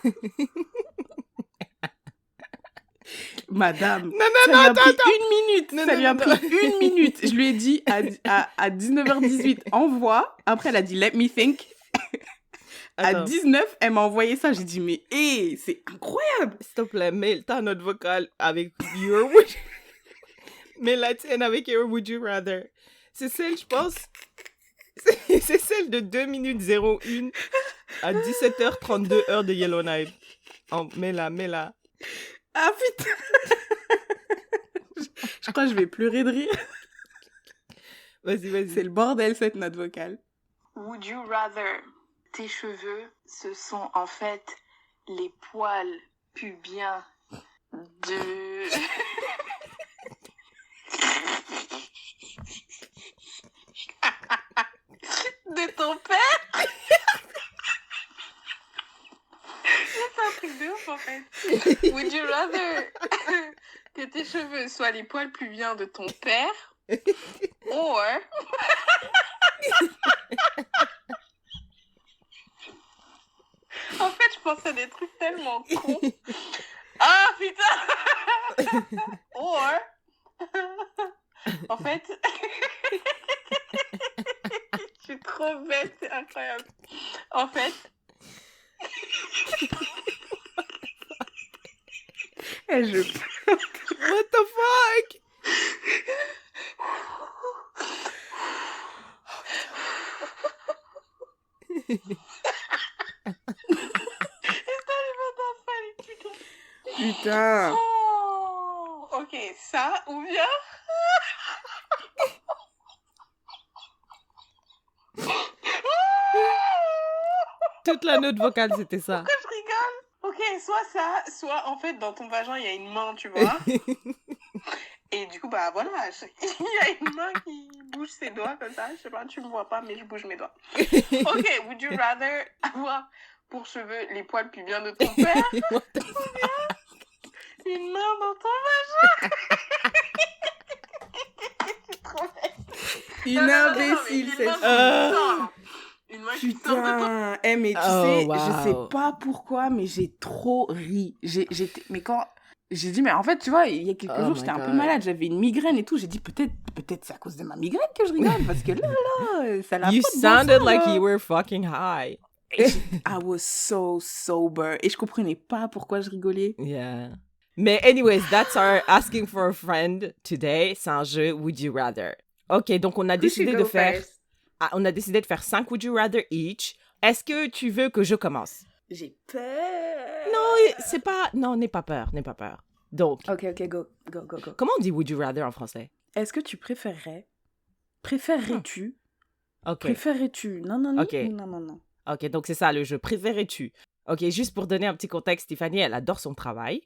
Madame, Non, ça lui a attends, pris attends. 1 minute. Ça lui a pris 1 minute. Je lui ai dit à 19h18, envoie. Après, elle a dit, let me think. À Attends. 19, elle m'a envoyé ça. J'ai dit, mais c'est incroyable. S'il te plaît, mets ta note vocale avec your would... Mets la tienne avec your would you rather. C'est celle, je pense... C'est celle de 2 minutes 01 à 17h32 heure de Yellowknife. Mets-la. Ah putain. Je crois que je vais pleurer de rire. Vas-y. C'est le bordel, cette note vocale. Would you rather tes cheveux, ce sont en fait les poils pubiens de... de ton père? C'est un truc de ouf en fait. Would you rather que tes cheveux soient les poils pubiens de ton père or en fait je pense à des trucs tellement cons. Ah putain. Or en fait je suis trop bête, c'est incroyable. En fait Je... What the fuck? Putain. oh, ok, ça ou bien Toute la note vocale, c'était ça. pourquoi je rigole? Ok, soit ça, soit en fait dans ton vagin il y a une main, tu vois. Et du coup, bah voilà, il y a une main qui bouge ses doigts comme ça. Je sais pas, tu me vois pas, mais je bouge mes doigts. Ok, would you rather avoir pour cheveux les poils pubiens de ton père What the fuck? une main dans ton vagin? C'est trop bête. Une imbécile, c'est cette une main qui sort de ton... Putain. Mais tu Oh, sais, wow. je sais pas pourquoi, mais j'ai trop ri. Mais quand... J'ai dit, mais en fait, tu vois, il y a quelques Oh jours, my j'étais un peu God. malade, j'avais une migraine et tout. J'ai dit, peut-être c'est à cause de ma migraine que je rigole, parce que là, ça n'a You pas de bon sounded sens, like là. you were fucking high. I was so sober. Et je comprenais pas pourquoi je rigolais. Yeah. Mais anyways, that's our asking for a friend today. C'est un jeu Would You Rather. Ok, donc on a décidé de faire... Ah, on a décidé de faire 5 Would You Rather each. Est-ce que tu veux que je commence? J'ai peur. Non, c'est pas... Non, n'aie pas peur. Donc, Ok, go. comment on dit Would You Rather en français? Est-ce que tu préférerais-tu Ok. Préférerais-tu Non. Ok. Non. Ok, donc c'est ça le jeu. Préférais-tu? Ok, juste pour donner un petit contexte, Tiffany, elle adore son travail.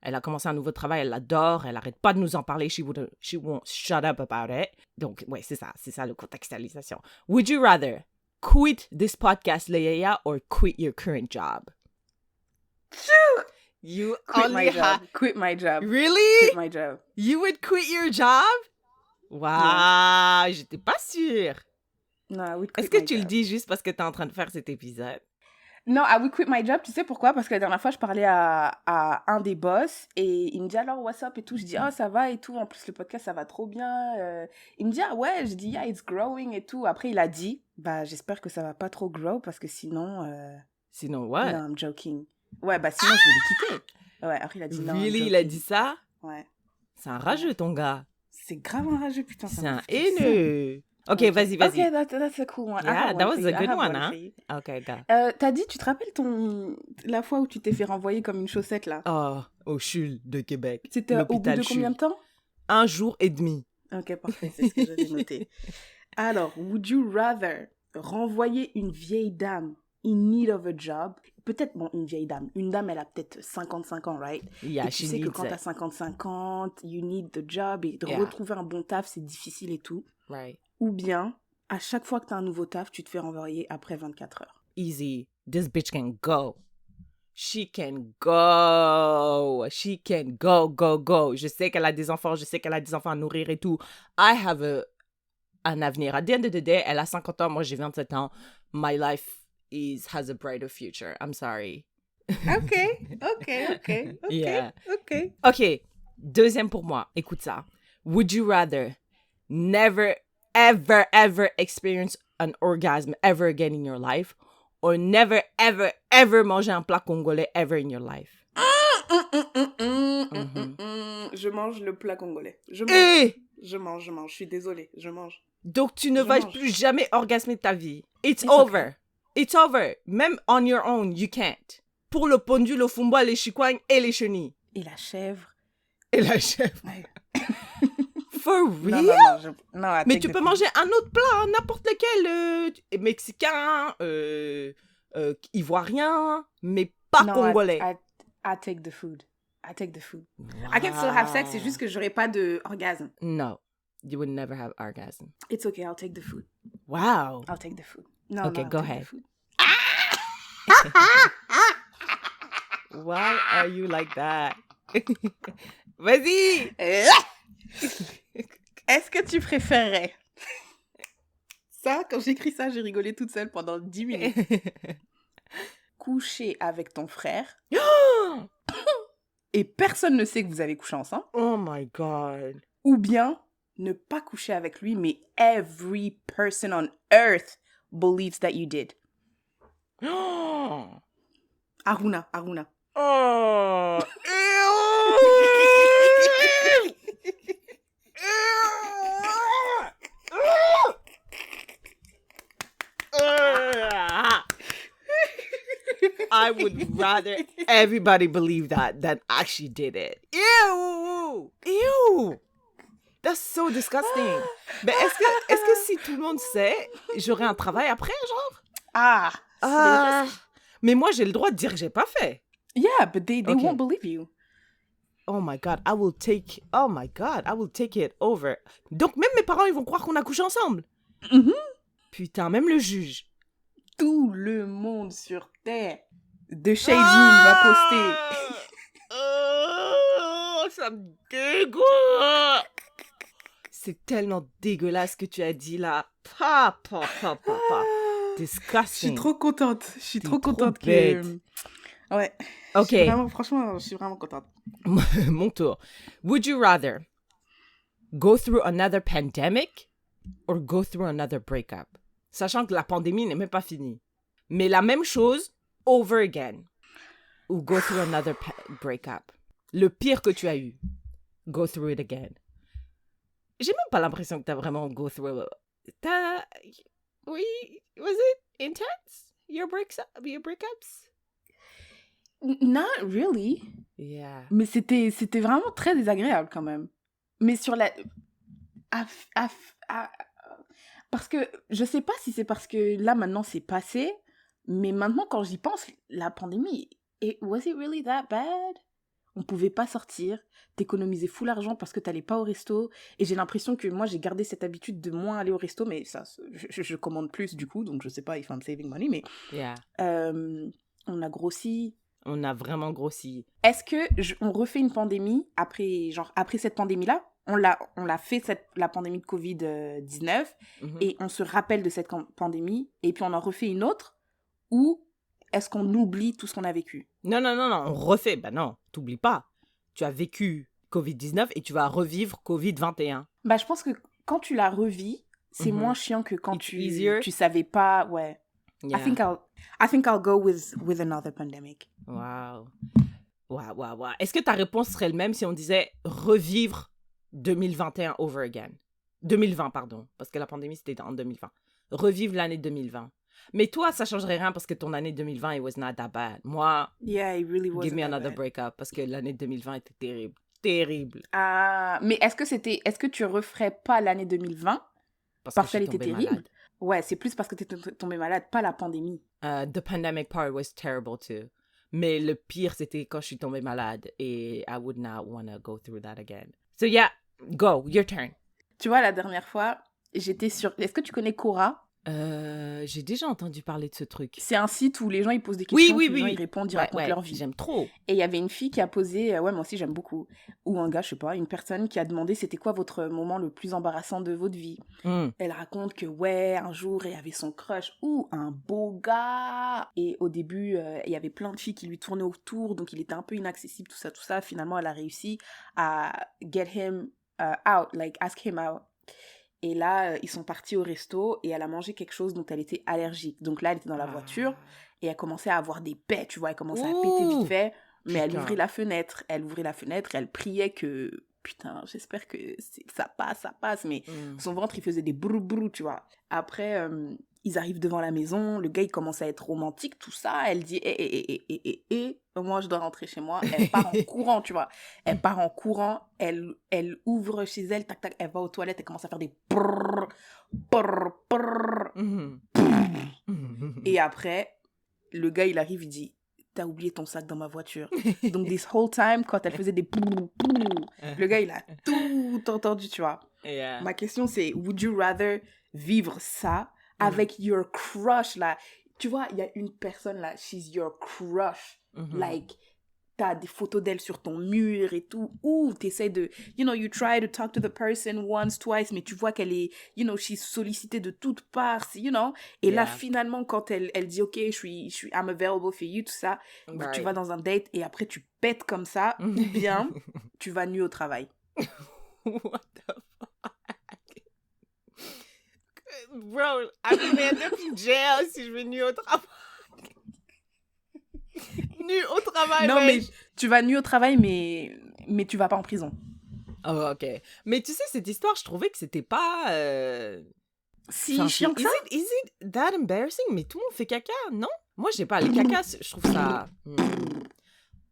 Elle a commencé un nouveau travail, elle l'adore, elle arrête pas de nous en parler. She won't shut up about it. Donc, ouais, c'est ça le contextualisation. Would you rather quit this podcast, Leia, or quit your current job? You only have... Quit my job. Really? Quit my job. You would quit your job? Wow, j'étais pas sûre. No, I would quit Est-ce que my tu le job. dis juste parce que t'es en train de faire cet épisode? Non, I would quit my job. Tu sais pourquoi? Parce que la dernière fois, je parlais à un des boss et il me dit alors, what's up et tout. Je dis, oh, ça va et tout. En plus, le podcast, ça va trop bien. Il me dit, ah ouais. Je dis, yeah, it's growing et tout. Après, il a dit, bah, j'espère que ça va pas trop grow parce que sinon... Sinon, what? Non, I'm joking. Ouais, bah sinon, je vais le quitter. Ouais, après, il a dit non. I'm Really, il a joking. dit ça? Ouais. C'est un rageux, ton gars. C'est grave un rageux, putain. C'est ça un me fait haineux. Okay, vas-y. Okay, that's a cool one. I Yeah, have that one was for a you. I good have one, one huh? for you. Okay, go. T'as dit, tu te rappelles la fois où tu t'es fait renvoyer comme une chaussette, là? Oh, au CHUL de Québec. C'était au bout L'hôpital de combien de CHUL. temps? 1 jour et demi. Ok, parfait, c'est ce que j'avais noté. Alors, would you rather renvoyer une vieille dame in need of a job? Peut-être, bon, une vieille dame. Une dame, elle a peut-être 55 ans, right? Yeah, Et tu she sais que needs quand t'as it. 55 ans, you need the job et de Yeah. retrouver un bon taf, c'est difficile et tout. Right. Ou bien, à chaque fois que t'as un nouveau taf, tu te fais renvoyer après 24 heures. Easy. This bitch can go. She can go. She can go. Je sais qu'elle a des enfants, à nourrir et tout. I have un avenir. At the end of the day, elle a 50 ans, moi j'ai 27 ans. My life has a brighter future. I'm sorry. Ok. Yeah. Ok. OK. Deuxième pour moi. Écoute ça. Would you rather never, ever experience an orgasm ever again in your life or never, ever manger un plat congolais ever in your life? Je mange le plat congolais. Je mange. Je suis désolée, je mange. Donc, tu ne Je vas mange. plus jamais orgasmer de ta vie. It's It's over. It's over. Même on your own, you can't. Pour le pondu, le fumba, les chicoignes et les chenilles. Et la chèvre. Et la chèvre. Ouais. For Non, real? non, Mais tu peux manger un autre plat, n'importe lequel. Mexicain, ivoirien, mais pas congolais. I take the food. I can still have sex, c'est juste que j'aurai pas de orgasme. No, you would never have orgasm. It's okay, I'll take the food. Wow. I'll take the food. No, Okay, I'll go take the ahead. food. Why are you like that? Vas-y. Est-ce que tu préférerais ça, quand j'écris ça, j'ai rigolé toute seule pendant 10 minutes. Coucher avec ton frère et personne ne sait que vous avez couché ensemble, Oh my God. ou bien ne pas coucher avec lui, mais every person on earth believes that you did. Oh. Aruna. Oh. I would rather everybody believe that than actually did it. Ew. That's so disgusting. Mais est-ce que si tout le monde sait, j'aurai un travail après, genre? Ah. Mais moi, j'ai le droit de dire que j'ai pas fait. Yeah, but they Okay. won't believe you. Oh my God, I will take it over. Donc, même mes parents, ils vont croire qu'on a couché ensemble. Mhm. Putain, même le juge. Tout le monde sur Terre de Shade Room va poster. Oh, ça me dégoûte. C'est tellement dégueulasse ce que tu as dit là. Papa. Disgusting. Je suis trop contente. Je suis T'es trop trop contente bête. que... Ouais. Ok, Franchement, je suis vraiment contente. mon tour. Would you rather go through another pandemic or go through another breakup? Sachant que la pandémie n'est même pas finie. Mais la même chose, over again. Ou go through another breakup. Le pire que tu as eu. Go through it again. J'ai même pas l'impression que t'as vraiment go through it. Oui, was it intense? Your breakups? Not really. Yeah. Mais c'était vraiment très désagréable quand même. Mais sur la... Parce que je sais pas si c'est parce que là maintenant c'est passé, mais maintenant quand j'y pense, la pandémie, was it really that bad? On pouvait pas sortir, t'économisais full argent parce que t'allais pas au resto, et j'ai l'impression que moi j'ai gardé cette habitude de moins aller au resto, mais ça, je commande plus du coup, donc je sais pas if I'm saving money, mais Yeah. on a grossi. On a vraiment grossi. Est-ce que on refait une pandémie après cette pandémie-là? On l'a fait la pandémie de Covid-19 Mhm. et on se rappelle de cette pandémie et puis on en refait une autre, ou est-ce qu'on oublie tout ce qu'on a vécu? Non, on refait. Ben non, t'oublies pas. Tu as vécu Covid-19 et tu vas revivre Covid-21. Bah, je pense que quand tu la revis, c'est Mhm. moins chiant que quand It's easier. tu savais pas, ouais. Yeah. I think I'll go with another pandemic. Wow. Est-ce que ta réponse serait le même si on disait revivre 2021 over again? 2020, pardon, parce que la pandémie, c'était en 2020. Revivre l'année 2020. Mais toi, ça changerait rien parce que ton année 2020, it was not that bad. Moi, Yeah, it really wasn't give me that another bad. breakup parce que l'année 2020 était terrible. Terrible. Ah, mais est-ce que tu referais pas l'année 2020 Parce parce que je qu'elle suis était tombée terrible? malade. Ouais, c'est plus parce que t'es tombée malade, pas la pandémie. The pandemic part was terrible too. Mais le pire, c'était quand je suis tombée malade. Et I would not want to go through that again. So yeah, go, your turn. Tu vois, la dernière fois, j'étais sur... Est-ce que tu connais Quora? J'ai déjà entendu parler de ce truc. C'est un site où les gens ils posent des Oui, questions, oui, puis les gens oui. ils répondent, ils Ouais, racontent ouais, leur vie. j'aime trop. Et il y avait une fille qui a posé, ouais moi aussi j'aime beaucoup, ou un gars, je sais pas, une personne qui a demandé c'était quoi votre moment le plus embarrassant de votre vie. Mm. Elle raconte que ouais, un jour elle avait son crush, ou un beau gars. Et au début, il y avait plein de filles qui lui tournaient autour, donc il était un peu inaccessible, tout ça. Finalement, elle a réussi à get him out, like ask him out. Et là, ils sont partis au resto et elle a mangé quelque chose dont elle était allergique. Donc là, elle était dans la voiture et elle commençait à avoir des pets, tu vois. Elle commençait à péter Ouh, vite fait, mais elle putain. ouvrait la fenêtre. Elle priait que, putain, j'espère que ça passe. Mais Mm. son ventre, il faisait des brou-brou, tu vois. Après, ils arrivent devant la maison. Le gars, il commence à être romantique, tout ça. Elle dit, moi, je dois rentrer chez moi. Elle part en courant, tu vois. Elle part en courant. Elle ouvre chez elle, tac, tac. Elle va aux toilettes. Elle commence à faire des brrr, brrr, brrr. Mhm. Et après, le gars, il arrive, il dit, t'as oublié ton sac dans ma voiture. Donc, this whole time, quand elle faisait des brrr, brrr, le gars, il a tout entendu, tu vois. Yeah. Ma question, c'est, would you rather vivre ça avec your crush, là? Tu vois, il y a une personne, là, she's your crush. Mhm. Like, t'as des photos d'elle sur ton mur et tout. Ou t'essaies de, you try to talk to the person once, twice, mais tu vois qu'elle est, she's sollicitée de toutes parts, Et là, Yeah. finalement, quand elle dit, OK, je suis, I'm available for you, tout ça, tu Right. vas dans un date et après, tu pètes comme ça, ou bien, tu vas nuit au travail. What the fuck? Bro, I'm gonna end up in jail si je vais nu au travail. Nu au travail, Non, ouais. mais tu vas nuit au travail, mais tu vas pas en prison. Oh, ok. Mais tu sais, cette histoire, je trouvais que c'était pas... Si enfin, chiant que ça. Is it that embarrassing? Mais tout le monde fait caca, non? Moi, je sais pas, les cacas, je trouve ça...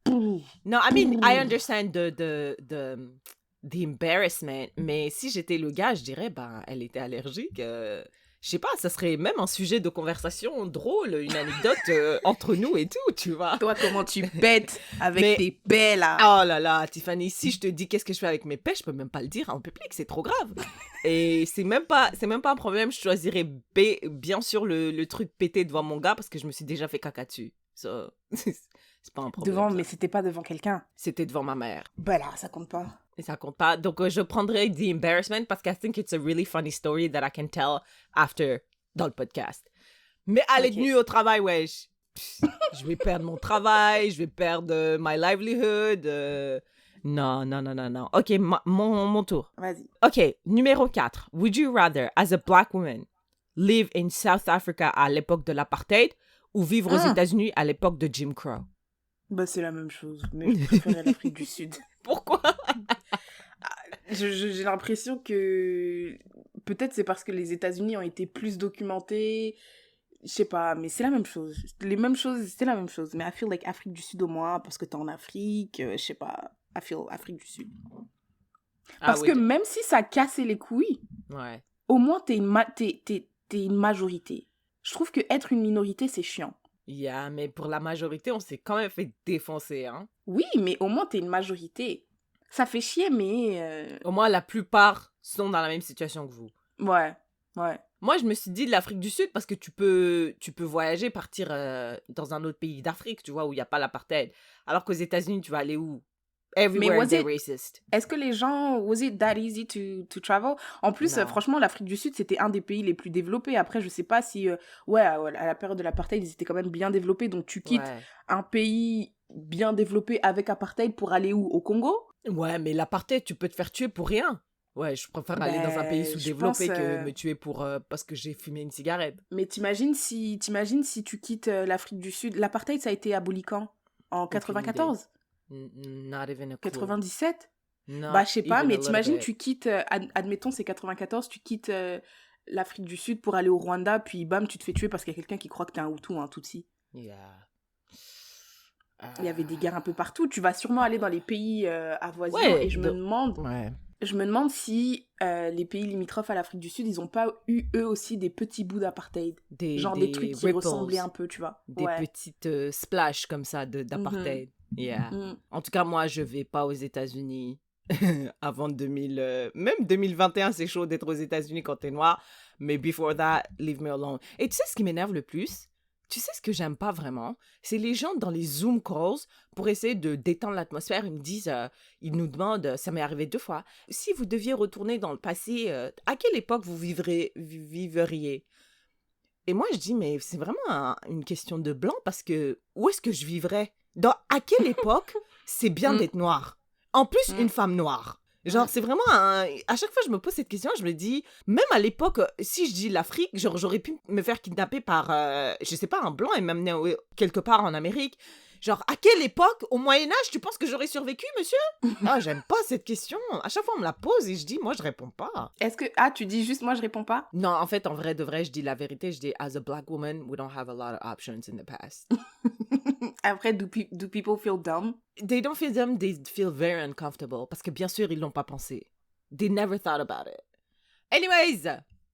No, I mean, I understand the embarrassment, mais si j'étais le gars, je dirais, ben, elle était allergique. Je sais pas, ça serait même un sujet de conversation drôle, une anecdote entre nous et tout, tu vois. Toi, comment tu pètes avec Mais- tes pets, là. Oh là là, Tiffany, si je te dis qu'est-ce que je fais avec mes pets, je peux même pas le dire en public, c'est trop grave. Et c'est même pas un problème, je choisirais bien sûr le truc pété devant mon gars parce que je me suis déjà fait caca dessus. So, c'est pas un problème. Devant, ça. mais c'était pas devant quelqu'un. C'était devant ma mère. Bah là, ça compte pas. Et ça compte pas. Donc, je prendrais the embarrassment parce que I think it's a really funny story that I can tell after dans le podcast. Mais aller Ok. de nuit au travail, wesh. Je vais perdre mon travail, je vais perdre my livelihood. Non. Ok, mon tour. Vas-y. Ok, numéro 4. Would you rather, as a black woman, live in South Africa à l'époque de l'apartheid ou vivre aux États-Unis à l'époque de Jim Crow? Bah, c'est la même chose. Mais je préférais l'Afrique du Sud. Pourquoi? J'ai l'impression que... Peut-être c'est parce que les États-Unis ont été plus documentés. Je sais pas, mais c'est la même chose. Les mêmes choses, c'est la même chose. Mais I feel like Afrique du Sud au moins, parce que t'es en Afrique. Je sais pas. I feel Afrique du Sud. Parce que même si ça cassait les couilles, Ouais. au moins t'es une majorité. Je trouve que être une minorité, c'est chiant. Yeah, mais pour la majorité, on s'est quand même fait défoncer, hein. Oui, mais au moins t'es une majorité. Ça fait chier, mais... Au moins, la plupart sont dans la même situation que vous. Ouais. Moi, je me suis dit de l'Afrique du Sud parce que tu peux voyager, partir dans un autre pays d'Afrique, tu vois, où il n'y a pas l'apartheid. Alors qu'aux États-Unis, tu vas aller où? Everywhere was they're it- racist. Est-ce que les gens... Was it that easy to travel? En plus, Non. franchement, l'Afrique du Sud, c'était un des pays les plus développés. Après, je sais pas si... ouais, à la période de l'apartheid, ils étaient quand même bien développés. Donc, tu quittes Ouais. un pays bien développé avec apartheid pour aller où? Au Congo? Ouais, mais l'apartheid, tu peux te faire tuer pour rien. Ouais, je préfère aller dans un pays Ben, sous-développé je pense, que me tuer pour parce que j'ai fumé une cigarette. Mais t'imagines si tu quittes l'Afrique du Sud. L'apartheid, ça a été aboli quand? En Aucune 94? Not even a clue. 97? Not Bah, je sais pas, even a mais little t'imagines, bit. tu quittes, admettons, c'est 94, tu quittes l'Afrique du Sud pour aller au Rwanda, puis bam, tu te fais tuer parce qu'il y a quelqu'un qui croit que t'es un Hutu ou un Tutsi. Yeah. Il y avait des guerres un peu partout. Tu vas sûrement aller dans les pays avoisinants, Ouais, et je me demande si les pays limitrophes à l'Afrique du Sud, ils ont pas eu eux aussi des petits bouts d'apartheid. Genre des trucs qui ripples, ressemblaient un peu, tu vois. des Ouais. petites splashs comme ça d'apartheid. Yeah. Mm. En tout cas, moi, je vais pas aux États-Unis avant 2000. Même 2021, c'est chaud d'être aux États-Unis quand t'es noir. Mais before that, leave me alone. Et tu sais ce qui m'énerve le plus? Tu sais ce que j'aime pas vraiment? C'est les gens dans les Zoom calls pour essayer de détendre l'atmosphère. Ils me disent, ils nous demandent, ça m'est arrivé 2 fois, si vous deviez retourner dans le passé, à quelle époque vous vivriez? Et moi, je dis, mais c'est vraiment une question de blanc parce que où est-ce que je vivrais? À quelle époque c'est bien Mm. d'être noir? En plus, Mm. une femme noire. Genre, c'est vraiment à chaque fois, je me pose cette question, je me dis, même à l'époque, si je dis l'Afrique, genre, j'aurais pu me faire kidnapper par, je sais pas, un blanc et m'amener quelque part en Amérique. Genre, à quelle époque, au Moyen-Âge, tu penses que j'aurais survécu, monsieur? Ah, j'aime pas cette question. À chaque fois, on me la pose et je dis, moi, je réponds pas. Est-ce que... Ah, tu dis juste, moi, je réponds pas? Non, en fait, en vrai de vrai, je dis la vérité. Je dis, as a black woman, we don't have a lot of options in the past. Après, do people feel dumb? They don't feel them, they feel very uncomfortable. Parce que bien sûr, ils l'ont pas pensé. They never thought about it. Anyways,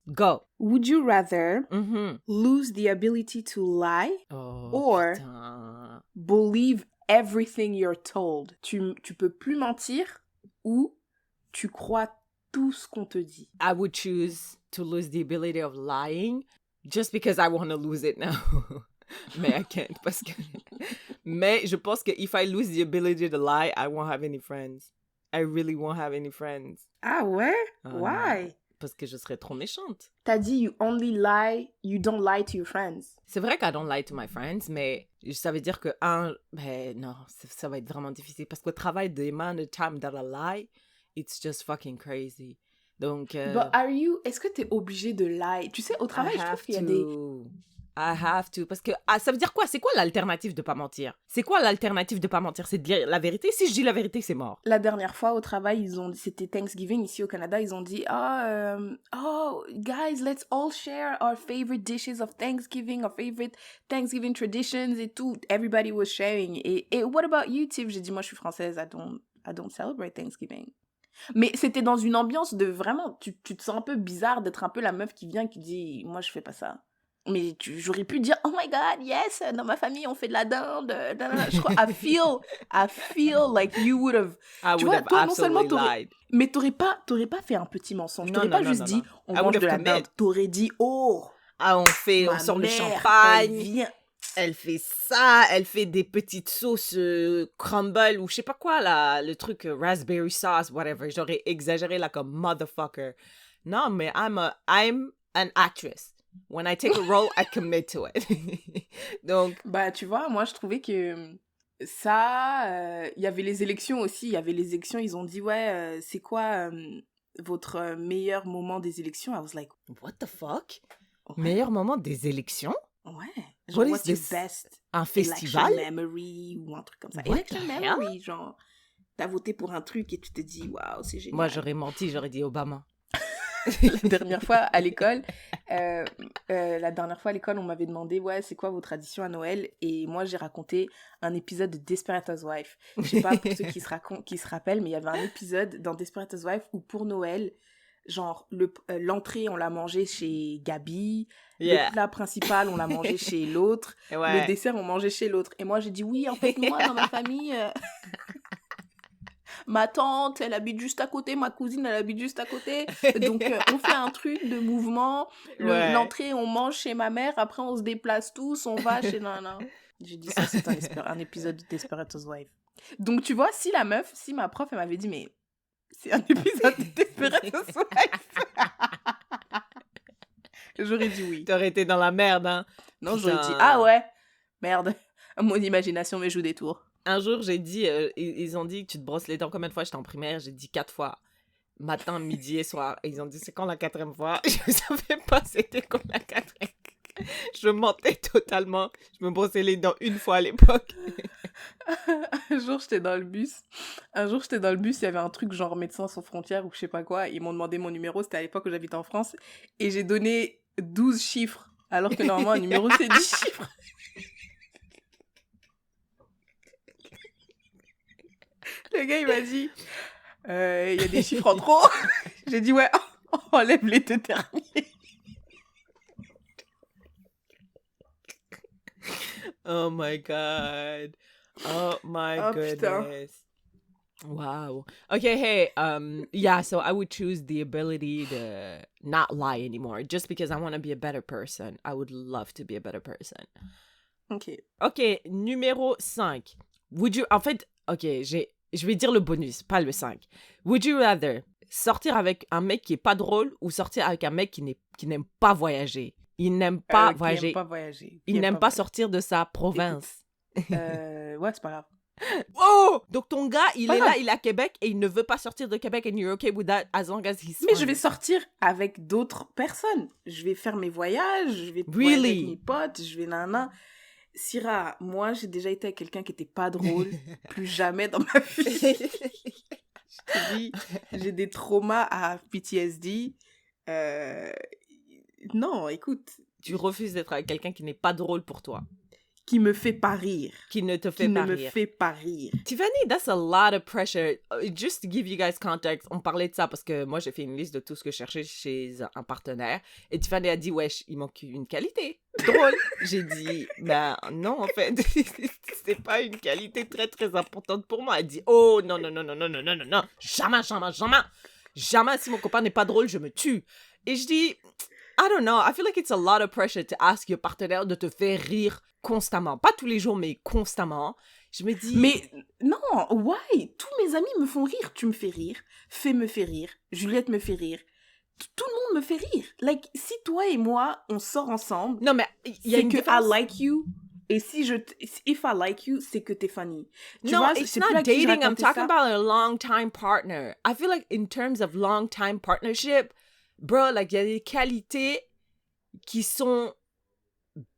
go. Would you rather Mhm. lose the ability to lie Oh, Or- putain. believe everything you're told? Tu peux plus mentir ou tu crois tout ce qu'on te dit? I would choose to lose the ability of lying just because I want to lose it now. Mais I can't parce que... Mais je pense que if I lose the ability to lie, I won't have any friends. I really won't have any friends. Ah ouais? Ah, Why? Parce que je serais trop méchante. T'as dit you only lie, you don't lie to your friends. C'est vrai I don't lie to my friends, mais ça veut dire que ben non, ça va être vraiment difficile parce qu'au travail, the amount of time that I lie, it's just fucking crazy. Donc, But est-ce que t'es obligé de lie? Tu sais, au travail, je trouve qu'il y a des... I have to. Parce que ça veut dire quoi? C'est quoi l'alternative de pas mentir? C'est quoi l'alternative de pas mentir? C'est de dire la vérité? Si je dis la vérité, c'est mort. La dernière fois au travail, c'était Thanksgiving ici au Canada, ils ont dit oh guys, let's all share our favorite dishes of Thanksgiving, our favorite Thanksgiving traditions et tout. Everybody was sharing. Et what about you, Tiff? J'ai dit moi je suis française, I don't celebrate Thanksgiving. Mais c'était dans une ambiance de vraiment, tu te sens un peu bizarre d'être un peu la meuf qui vient qui dit moi je fais pas ça. Mais j'aurais pu dire oh my god yes, dans ma famille on fait de la dinde. Je crois I feel like you would have. I Tu would vois, have toi, non seulement absolutely lied. Mais t'aurais pas fait un petit mensonge. Non, T'aurais non, pas non, juste non, dit non. on I mange would de have la committed. dinde. T'aurais dit oh Ah, on sort le mère, champagne. elle vient. Elle fait ça, elle fait des petites sauces crumble ou je sais pas quoi là, le truc raspberry sauce, whatever. J'aurais exagéré là comme motherfucker. Non, mais I'm an actress. When I take a role, I commit to it. Donc, Bah tu vois, moi je trouvais que ça, il y avait les élections aussi. Il y avait les élections, ils ont dit ouais, c'est quoi votre meilleur moment des élections? I was like what the fuck? ouais, Meilleur moment des élections? ouais. What Genre is what's your this? best Un election festival? memory ou un truc comme ça. What Election the hell? memory, genre t'as voté pour un truc et tu te dis waouh, c'est génial. Moi, j'aurais menti, j'aurais dit Obama. La dernière fois à l'école, on m'avait demandé ouais c'est quoi vos traditions à Noël et moi j'ai raconté un épisode de Desperate Housewives. Je sais pas pour ceux qui se rappellent, mais il y avait un épisode dans Desperate Housewives où pour Noël, genre l'entrée on l'a mangé chez Gabi, Yeah. le plat principal on l'a mangé chez l'autre, Ouais. le dessert on mangeait chez l'autre. Et moi j'ai dit oui en fait moi dans ma famille. Ma tante, elle habite juste à côté, ma cousine, elle habite juste à côté. Donc, on fait un truc de mouvement. Ouais. L'entrée, on mange chez ma mère. Après, on se déplace tous, on va chez nana. J'ai dit ça, c'est un épisode de Desperate Housewives. Donc, tu vois, si ma prof, elle m'avait dit, mais c'est un épisode de Desperate Housewives. J'aurais dit oui. T'aurais été dans la merde, hein. Non, j'aurais Putain. dit, ah ouais, merde. Mon imagination me joue des tours. Un jour, j'ai dit, ils ont dit, tu te brosses les dents combien de fois? J'étais en primaire, j'ai dit 4 fois. Matin, midi et soir. Et ils ont dit, c'est quand la 4e fois? Je savais pas c'était quand la 4e. Je mentais totalement. Je me brossais les dents une fois à l'époque. Un jour, j'étais dans le bus. Il y avait un truc genre Médecins sans frontières ou je sais pas quoi. Ils m'ont demandé mon numéro. C'était à l'époque où j'habitais en France. Et j'ai donné 12 chiffres. Alors que normalement, un numéro, c'est 10 chiffres. Le gars, il m'a dit, il y a des chiffres en trop. J'ai dit, ouais, enlève les deux derniers. Oh my god. Oh my Oh, putain. goodness. Wow. Okay, hey, yeah, so I would choose the ability to not lie anymore just because I want to be a better person. I would love to be a better person. Ok. Ok, numéro 5. En fait, ok, je vais dire le bonus, pas le 5. Would you rather sortir avec un mec qui est pas drôle ou sortir avec un mec qui n'aime pas voyager? Il n'aime pas voyager. Qui aime pas voyager. Il n'aime pas sortir de sa province. Ouais, c'est pas grave. Oh! Donc ton gars, il Pas est grave. là, il est à Québec et il ne veut pas sortir de Québec and you're okay with that as long as he's Mais fine. je vais sortir avec d'autres personnes. Je vais faire mes voyages, je vais Really? voyager avec mes potes, je vais nana. Syrah, moi, j'ai déjà été avec quelqu'un qui était pas drôle. Plus jamais dans ma vie. Je te dis, j'ai des traumas à PTSD. Non, écoute, Tu refuses d'être avec quelqu'un qui n'est pas drôle pour toi, qui me fait pas rire. qui ne te Qui fait ne pas me rire. fait pas rire. Tiffany, that's a lot of pressure. Just to give you guys context, on parlait de ça parce que moi, j'ai fait une liste de tout ce que je cherchais chez un partenaire. Et Tiffany a dit, wesh, il manque une qualité. Drôle. J'ai dit, ben non, en fait, c'est pas une qualité très, très importante pour moi. Elle dit, oh, non, non, non, non, non, non, non, non, non. Jamais, jamais, jamais. Jamais, si mon copain n'est pas drôle, je me tue. Et je dis, I don't know, I feel like it's a lot of pressure to ask your partenaire de te faire rire constamment. Pas tous les jours, mais constamment. Je me dis... Mais non, why? Tous mes amis me font rire. Tu me fais rire. Fais me fait rire. Juliette me fait rire. Tout le monde me fait rire. Like, si toi et moi, on sort ensemble, Non, mais il y a c'est une que différence. I like you. Et si if I like you, c'est que t'es funny. Tu No, vois, it's c'est plus not à qui je dating. I'm racontais talking ça. about a long-time partner. I feel like in terms of long-time partnership, bro, like, il y a des qualités qui sont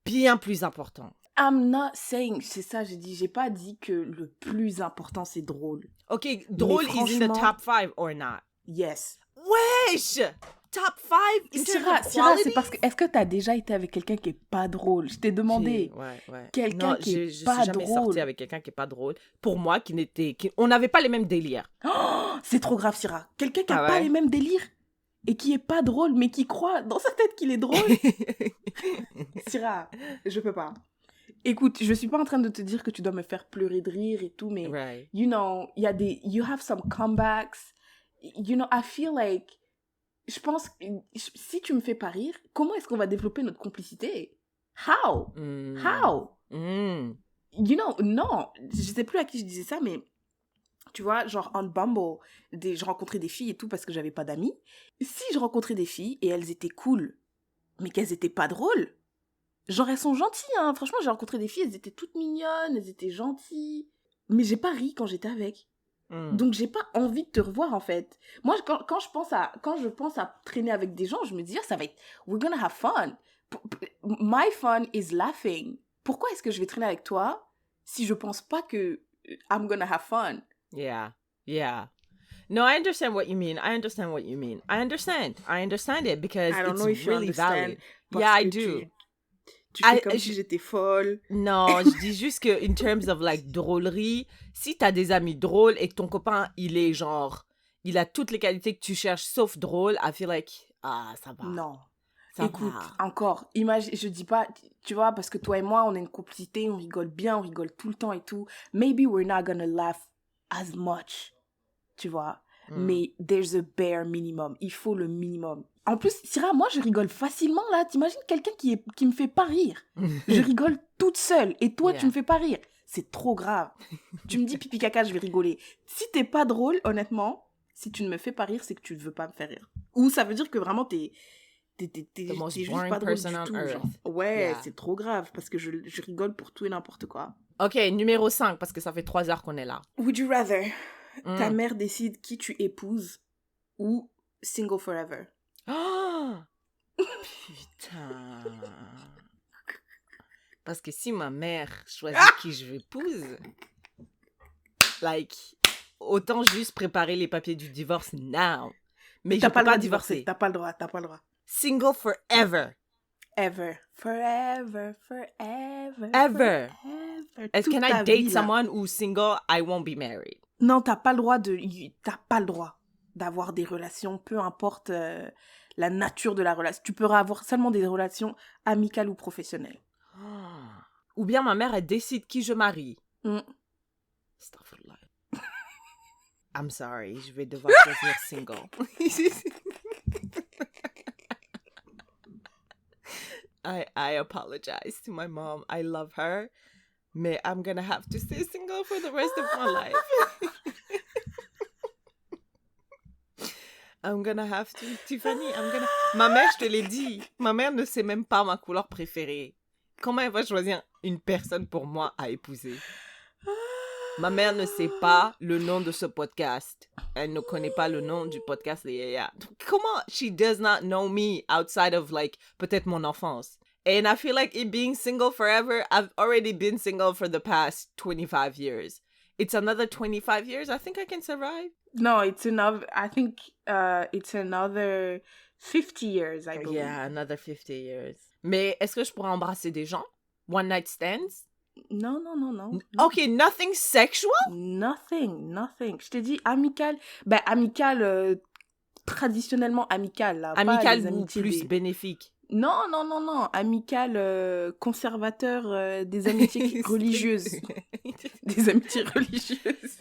bien plus importantes. I'm not saying, c'est ça, j'ai pas dit que le plus important, c'est drôle. OK, drôle is in the franchement- top 5 or not? Yes. Wesh! Top 5 in terms Syrah, of c'est quality? parce que, est-ce que t'as déjà été avec quelqu'un qui est pas drôle? Je t'ai demandé. Ouais. Quelqu'un Non, qui est je pas suis jamais drôle. sortie avec quelqu'un qui est pas drôle. Pour moi, on n'avait pas les mêmes délires. Oh, c'est trop grave, Syrah. Quelqu'un qui a Ah pas ouais? les mêmes délires et qui est pas drôle, mais qui croit dans sa tête qu'il est drôle. Syrah, je peux pas. Écoute, je suis pas en train de te dire que tu dois me faire pleurer de rire et tout, mais Right. you know, you have some comebacks. You know, I feel like, je pense, si tu me fais pas rire, comment est-ce qu'on va développer notre complicité? How? Mm. How? Mm. You know, non, je sais plus à qui je disais ça, mais tu vois, genre on Bumble, je rencontrais des filles et tout parce que j'avais pas d'amis. Si je rencontrais des filles et elles étaient cool, mais qu'elles étaient pas drôles, genre elles sont gentilles, hein. Franchement, j'ai rencontré des filles, elles étaient toutes mignonnes, elles étaient gentilles, mais j'ai pas ri quand j'étais avec. Mm. Donc j'ai pas envie de te revoir en fait. Moi, quand je pense à traîner avec des gens, je me dis, ah, ça va être, we're gonna have fun. My fun is laughing. Pourquoi est-ce que je vais traîner avec toi si je pense pas que I'm gonna have fun? Yeah. No, I understand what you mean. I understand it because I don't it's know if you really understand, valid. parce Yeah, I que do. Tu fais I- comme je- si j'étais folle. Non, je dis juste que in terms of like drôlerie, si t'as des amis drôles et que ton copain, il est genre, il a toutes les qualités que tu cherches sauf drôle, I feel like, ça va. Non. Ça Écoute, va. encore, imagine, je dis pas, tu vois, parce que toi et moi, on a une complicité, on rigole bien, on rigole tout le temps et tout. Maybe we're not gonna laugh as much, tu vois. Mm. Mais there's a bare minimum. Il faut le minimum. En plus, Syrah, moi, je rigole facilement, là. T'imagines quelqu'un qui me fait pas rire. Je rigole toute seule. Et toi, Yeah. tu me fais pas rire. C'est trop grave. Tu me dis pipi caca, je vais rigoler. Si t'es pas drôle, honnêtement, si tu ne me fais pas rire, c'est que tu ne veux pas me faire rire. Ou ça veut dire que vraiment, t'es most juste boring pas drôle person du on tout. earth. Genre. Ouais, Yeah. c'est trop grave parce que je rigole pour tout et n'importe quoi. Ok, numéro 5, parce que ça fait 3 heures qu'on est là. Would you rather ta Mm. mère décide qui tu épouses ou single forever? Oh! Putain. Parce que si ma mère choisit qui je épouse, Like, autant juste préparer les papiers du divorce now. Mais je T'as peux pas le droit pas de divorcer. divorcer. T'as pas le droit, t'as pas le droit. Single forever. Ever. Forever, forever. Ever. Forever. Est-ce Toute can I ta date vie, là. someone who's single, I won't be married? Non, t'as pas le droit T'as pas le droit d'avoir des relations, peu importe la nature de la relation. Tu pourras avoir seulement des relations amicales ou professionnelles. Ou bien ma mère, elle décide qui je marie. Mm. Astaghfirullah. I'm sorry, je vais devoir choisir single. I apologize to my mom. I love her. Mais I'm gonna have to stay single for the rest of my life. I'm gonna have to. Tiffany, Ma mère, je te l'ai dit, ma mère ne sait même pas ma couleur préférée. Comment elle va choisir une personne pour moi à épouser? Ma mère ne sait pas le nom de ce podcast. Elle ne connaît pas le nom du podcast des Yaya. Donc, comment she does not know me outside of, like, peut-être mon enfance? And I feel like it being single forever, I've already been single for the past 25 years. It's another 25 years, I think I can survive. No, it's another. I think it's another 50 years, I believe. Yeah, another 50 years. Mais est-ce que je pourrais embrasser des gens? One night stands? Non, non, non, non. Okay, nothing sexual? Nothing. Je t'ai dit amical. Ben, amical, traditionnellement amical, là. pas Amical les ou amitiés plus des- bénéfique? Non. Amical, conservateur des amitiés religieuses. Des amitiés religieuses.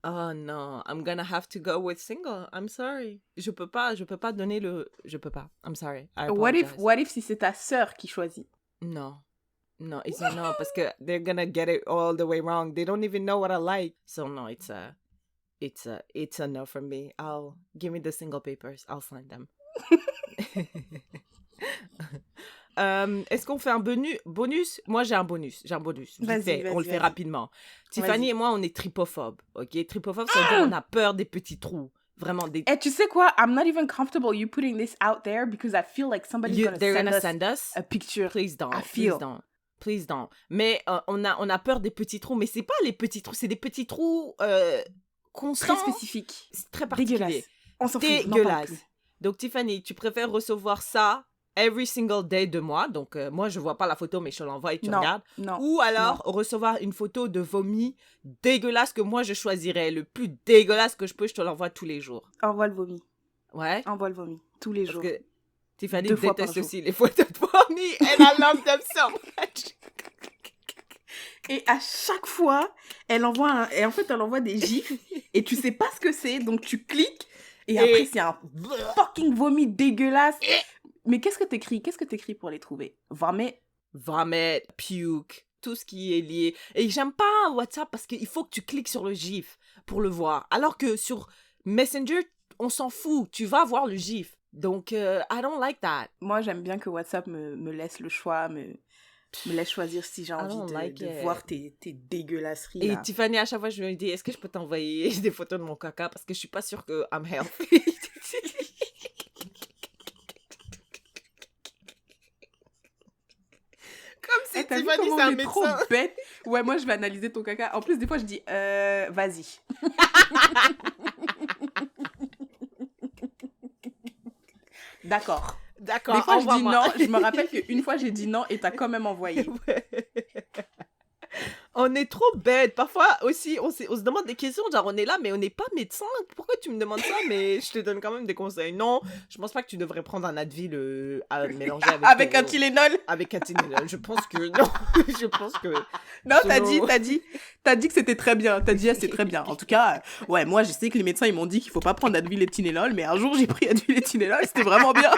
Oh non, I'm gonna have to go with single. I'm sorry. Je peux pas donner le... Je peux pas. I'm sorry. I apologize. What if si c'est ta sœur qui choisit? No, it's a no, parce que they're gonna get it all the way wrong. They don't even know what I like. So no, it's a no from me. Give me the single papers. I'll sign them. Est-ce qu'on fait un bonus? Moi, j'ai un bonus. Vite fait, on le fait rapidement. Tiffany Vas-y. et moi, on est tripophobes, ok? Tripophobes, ça veut dire on a peur des petits trous. Vraiment, des... Eh, tu sais quoi? I'm not even comfortable you putting this out there because I feel like somebody's They're gonna gonna send send us us? a picture. Please don't. I Please feel. don't. Please don't. Mais on a peur des petits trous. Mais c'est pas les petits trous, c'est des petits trous constants. Très spécifique. C'est très particulier. Dégueulasse. On s'en fout. n'en parle Dégueulasse. plus. Donc, Tiffany, tu préfères recevoir ça every single day de moi. Donc, moi, je vois pas la photo, mais je te l'envoie et tu regardes. Non. Ou alors, recevoir une photo de vomi dégueulasse que moi, je choisirais. Le plus dégueulasse que je peux, je te l'envoie tous les jours. Envoie le vomi. Ouais. Envoie le vomi. Tous les Parce jours. que Tiffany 2 fois par déteste jour. aussi les photos de vomi. And I love them so much. Et à chaque fois, elle envoie des gifs et tu sais pas ce que c'est, donc tu cliques et après c'est un fucking vomi dégueulasse. Mais qu'est-ce que t'écris pour les trouver? Vomit. Vomit, puke, tout ce qui est lié. Et j'aime pas WhatsApp parce qu'il faut que tu cliques sur le gif pour le voir. Alors que sur Messenger, on s'en fout. Tu vas voir le gif. Donc, I don't like that. Moi, j'aime bien que WhatsApp me laisse le choix, me laisse choisir si j'ai envie don't like de it. voir tes dégueulasseries. Et là. Tiffany, à chaque fois, je me dis, est-ce que je peux t'envoyer des photos de mon caca? Parce que je suis pas sûre que I'm healthy. Comme si T'as vu Tiffany, comment c'est un on est trop médecin. bête? Ouais, moi, je vais analyser ton caca. En plus, des fois, je dis, vas-y. D'accord. D'accord, Des fois, je dis envoie-moi. non. Je me rappelle qu'une fois, j'ai dit non et t'as quand même envoyé. Ouais. On est trop bêtes. Parfois aussi, on se demande des questions, genre on est là, mais on n'est pas médecin. Pourquoi tu me demandes ça? Mais je te donne quand même des conseils. Non, je pense pas que tu devrais prendre un Advil à mélanger avec, Avec un Tylenol. Avec un Tylenol. Je pense que non. Je pense que... Non, Selon- t'as dit que c'était très bien. T'as dit, ah, c'est très bien. En tout cas, ouais, moi, je sais que les médecins, ils m'ont dit qu'il faut pas prendre Advil et Tylenol, mais un jour, j'ai pris Advil et Tylenol, c'était vraiment bien.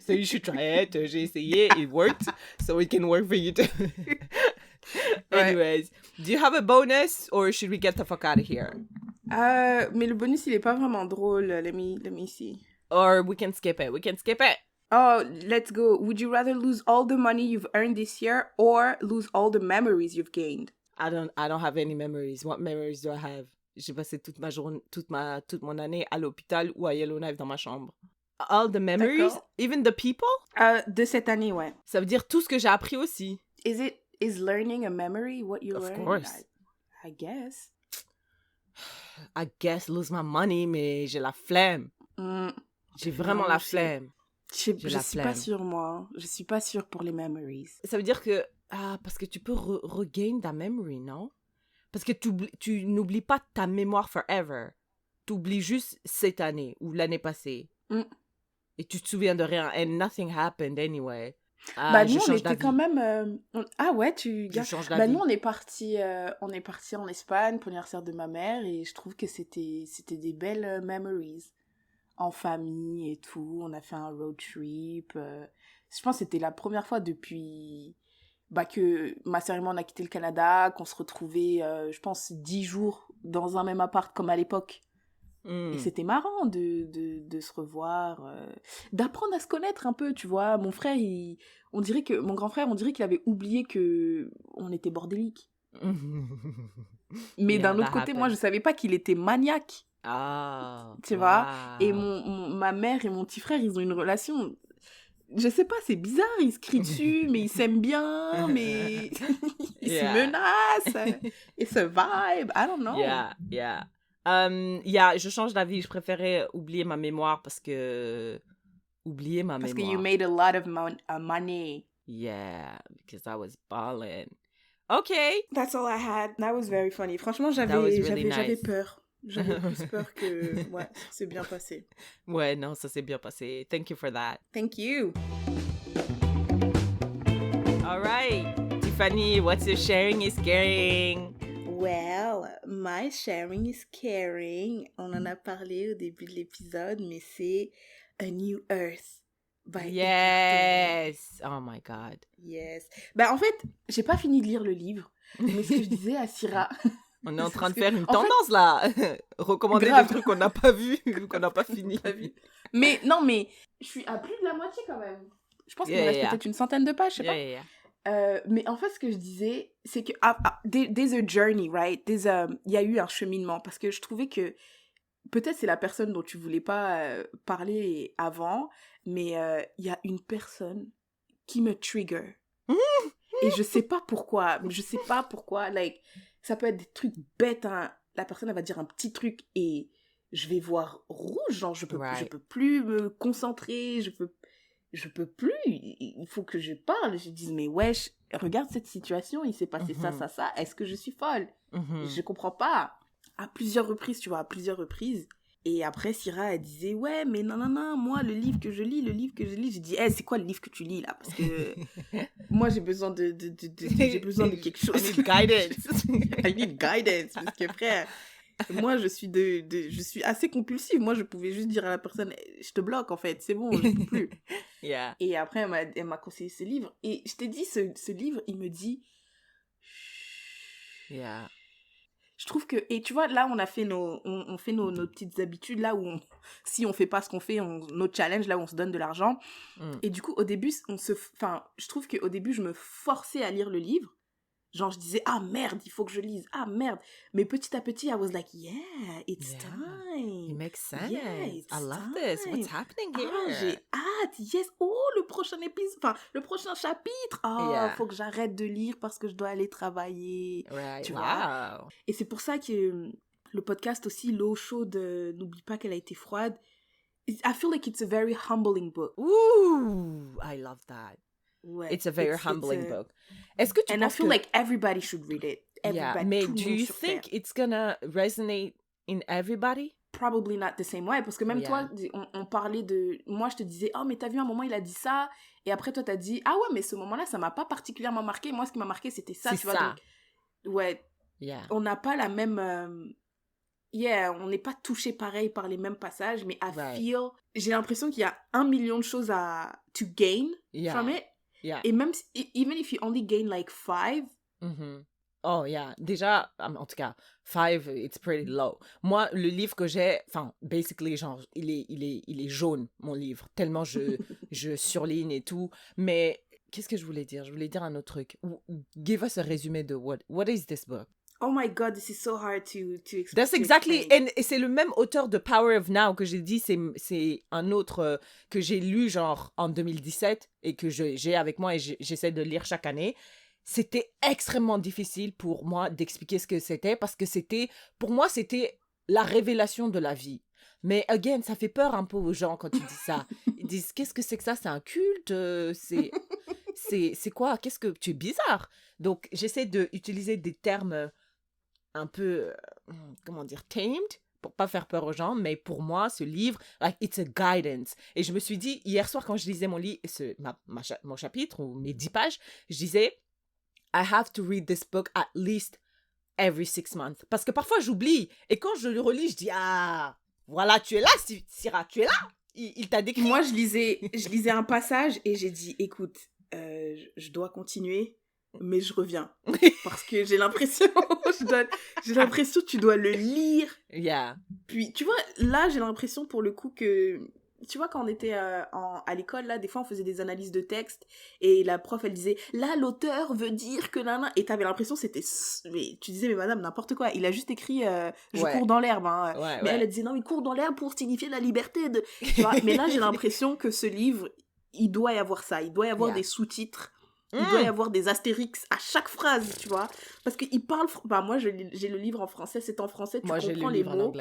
So you should try it. J'ai essayé, it worked. So it can work for you too. Anyways, do you have a bonus or should we get the fuck out of here? Mais le bonus, il est pas vraiment drôle. Let me see. Or we can skip it. We can skip it. Oh, let's go. Would you rather lose all the money you've earned this year or lose all the memories you've gained? I don't have any memories. What memories do I have? J'ai passé toute ma journée, toute mon année à l'hôpital ou à Yellowknife dans ma chambre. All the memories, D'accord. even the people? De cette année, ouais. Ça veut dire tout ce que j'ai appris aussi. Is learning a memory what you Of learned? course. I guess. I guess lose my money, mais j'ai la flemme. J'ai vraiment la je- flemme. Je J'ai la suis pas flemme. sûre, moi. Je suis pas sûre pour les memories. Ça veut dire que... Ah, parce que tu peux regain ta memory, non? Parce que tu n'oublies pas ta mémoire forever. Tu oublies juste cette année ou l'année passée. Mm. Et tu te souviens de rien. And nothing happened anyway. Ah, Bah, je nous, on change était d'avis. quand même... Ah ouais, Je change Bah, d'avis. nous, on est parti en Espagne pour l'anniversaire de ma mère et je trouve que c'était des belles memories. En famille et tout. On a fait un road trip. Je pense que c'était la première fois depuis que ma sœur et moi, on a quitté le Canada, qu'on se retrouvait, je pense, 10 jours dans un même appart comme à l'époque. Mm. Et c'était marrant de se revoir, d'apprendre à se connaître un peu, tu vois. Mon frère, mon grand frère, on dirait qu'il avait oublié que on était bordélique. Mais Yeah, d'un autre that côté, moi, je happens. savais pas qu'il était maniaque, Ah, tu vois. Et wow. ma mère et mon petit frère, ils ont une relation... Je sais pas, c'est bizarre, ils se crient dessus, mais ils s'aiment bien, mais ils se Yeah. menacent, et se vibe, I don't know. Yeah, yeah. Je change d'avis. Je préférais oublier ma mémoire parce que... Oublier ma Parce que mémoire. you made a lot of money. Yeah, because I was balling. Okay. That's all I had. That was very funny. Franchement, That was really j'avais nice. peur. J'avais plus peur que... Ouais, c'est bien passé. Ouais, non, ça s'est bien passé. Thank you for that. Thank you. All right. Tiffany, what's your sharing is caring? Well, my sharing is caring. On en a parlé au début de l'épisode, mais c'est A New Earth by Eckhart Yes. Oh my God. Tolle. Yes. Bah, en fait, j'ai pas fini de lire le livre, mais ce que je disais à Syrah... On est en train de Parce que, faire une en fait, tendance là. Recommander Grave. des trucs qu'on n'a pas vus, qu'on n'a pas fini. Pas vu. Mais non, mais je suis à plus de la moitié quand même. Je pense qu'il me Yeah, reste yeah. peut-être une centaine de pages, je sais Yeah, pas. yeah, yeah. Mais en fait, ce que je disais, c'est que there's a journey, right? Il y a eu un cheminement parce que je trouvais que peut-être c'est la personne dont tu voulais pas parler avant, mais il y a une personne qui me trigger. Et je sais pas pourquoi. Like, ça peut être des trucs bêtes, hein. La personne, elle va dire un petit truc et je vais voir rouge, genre je peux plus me concentrer, je peux plus, il faut que je parle. Je dis, mais wesh, regarde cette situation, il s'est passé ça, est-ce que je suis folle? Je comprends pas. À plusieurs reprises, tu vois, Et après, Syrah, elle disait, ouais, mais non, moi, le livre que je lis, j'ai dit, c'est quoi le livre que tu lis, là? Parce que moi, j'ai besoin de quelque chose. I need guidance. I need guidance, parce que frère, moi, je suis assez compulsive. Moi, je pouvais juste dire à la personne, je te bloque, en fait, c'est bon, je peux plus. Yeah. Et après, elle m'a conseillé ce livre. Et je t'ai dit, ce livre, il me dit... Yeah. Je trouve que... Et tu vois, là, on fait nos petites habitudes, là où si on fait pas ce qu'on fait, nos challenges, là où on se donne de l'argent. Et du coup, au début, je trouve qu'au début, je me forçais à lire le livre. Genre, je disais, ah merde, il faut que je lise, ah merde. Mais petit à petit, I was like, yeah, it's time. It makes sense. Yeah, it's I love time. this. What's happening here? Ah, j'ai hâte, yes. Oh, le prochain épisode, le prochain chapitre. Oh, faut que j'arrête de lire parce que je dois aller travailler. Right. Tu vois? Et c'est pour ça que le podcast aussi, L'eau chaude, n'oublie pas qu'elle a été froide. I feel like it's a very humbling book. Ooh, I love that. Ouais, It's a very humbling book. Est-ce que tu and penses I feel que... like everybody should read it. Everybody, mais tout le do monde you sur think Terre. it's gonna resonate in everybody? Probably not the same way. Parce que même Yeah. toi, on parlait de... Moi, je te disais, oh, mais t'as vu, un moment, il a dit ça. Et après, toi, t'as dit, ah ouais, mais ce moment-là, ça m'a pas particulièrement marqué. Moi, ce qui m'a marqué, c'était ça. C'est tu vois, ça. donc, ouais, Yeah. on n'a pas la même... on n'est pas touché pareil par les mêmes passages, mais I Right. feel... J'ai l'impression qu'il y a 1 million de choses to gain Yeah. from it. Yeah. Et même, even if you only gain like 5, Mhm. Oh, yeah. Déjà, en tout cas, 5, it's pretty low. Moi, le livre que j'ai, enfin, basically, genre, il est jaune, mon livre, tellement je surligne et tout. Mais qu'est-ce que je voulais dire? Je voulais dire un autre truc. Give us a résumé de what is this book? oh my god, this is so hard to explain. That's exactly, et c'est le même auteur de Power of Now que j'ai dit, c'est un autre que j'ai lu genre en 2017 et que j'ai avec moi et j'essaie de lire chaque année. c'était extrêmement difficile pour moi d'expliquer ce que c'était parce que pour moi, c'était la révélation de la vie. Mais again, ça fait peur un peu aux gens quand tu dis ça. Ils disent, qu'est-ce que c'est que ça? C'est un culte? C'est quoi? Qu'est-ce que... Tu es bizarre. Donc, j'essaie d'utiliser des termes un peu, comment dire, tamed, pour pas faire peur aux gens. Mais pour moi, ce livre, like, it's a guidance. Et je me suis dit, hier soir, quand je lisais mon chapitre ou mes 10 pages, je disais, I have to read this book at least every 6 months. Parce que parfois, j'oublie. Et quand je le relis, je dis, ah... Voilà, tu es là, Syrah, tu es là. Il t'a décrit. Moi, je lisais un passage et j'ai dit, écoute, je dois continuer, mais je reviens. Parce que j'ai l'impression, que tu dois le lire. Yeah. Puis, tu vois, là, j'ai l'impression pour le coup que... Tu vois, quand on était à l'école, là, des fois, on faisait des analyses de texte et la prof, elle disait, là, l'auteur veut dire que nana... Et t'avais l'impression que c'était... Mais tu disais, mais madame, n'importe quoi. Il a juste écrit je cours dans l'herbe. Hein. Mais elle disait, non, il court dans l'herbe pour signifier la liberté de... Tu vois. Mais là, j'ai l'impression que ce livre, il doit y avoir ça. Il doit y avoir des sous-titres. Il doit y avoir des astérix à chaque phrase, tu vois. Parce qu'il parle... Bah, moi, j'ai le livre en français, c'est en français, tu comprends les mots.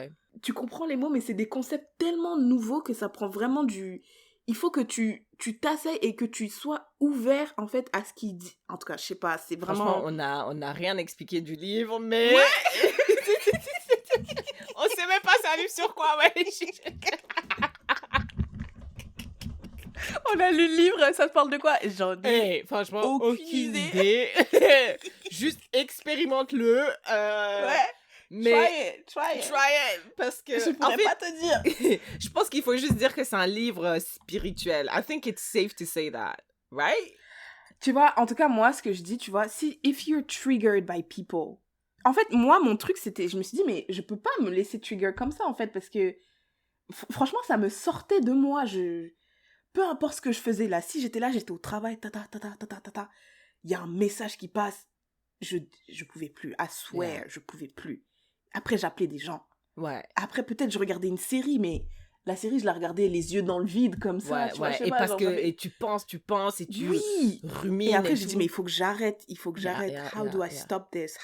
Tu comprends les mots, mais c'est des concepts tellement nouveaux que ça prend vraiment du... Il faut que tu t'asseyes et que tu sois ouvert, en fait, à ce qu'il dit. En tout cas, je sais pas, c'est vraiment... Franchement, on a rien expliqué du livre, mais... Ouais. On sait même pas c'est un livre sur quoi, ouais. On a lu le livre, ça te parle de quoi? J'en ai franchement, aucune idée. Juste expérimente-le. Ouais. Mais try it. Parce que je pourrais pas te dire. Je pense qu'il faut juste dire que c'est un livre spirituel. I think it's safe to say that, right? Tu vois, en tout cas, moi, ce que je dis, tu vois, if you're triggered by people... En fait, moi, mon truc, c'était... Je me suis dit, mais je peux pas me laisser trigger comme ça, en fait, parce que... Franchement, ça me sortait de moi. Peu importe ce que je faisais là, si j'étais là, j'étais au travail, il y a un message qui passe, je pouvais plus, I swear, je pouvais plus. Après, j'appelais des gens. Ouais. Après, peut-être, je regardais une série, mais la série, je la regardais les yeux dans le vide, comme ça. Ouais, tu vois, je sais et pas, parce genre, que et tu penses, et tu rumines. Et après, et je tout. dis, mais il faut que j'arrête. How do I stop this?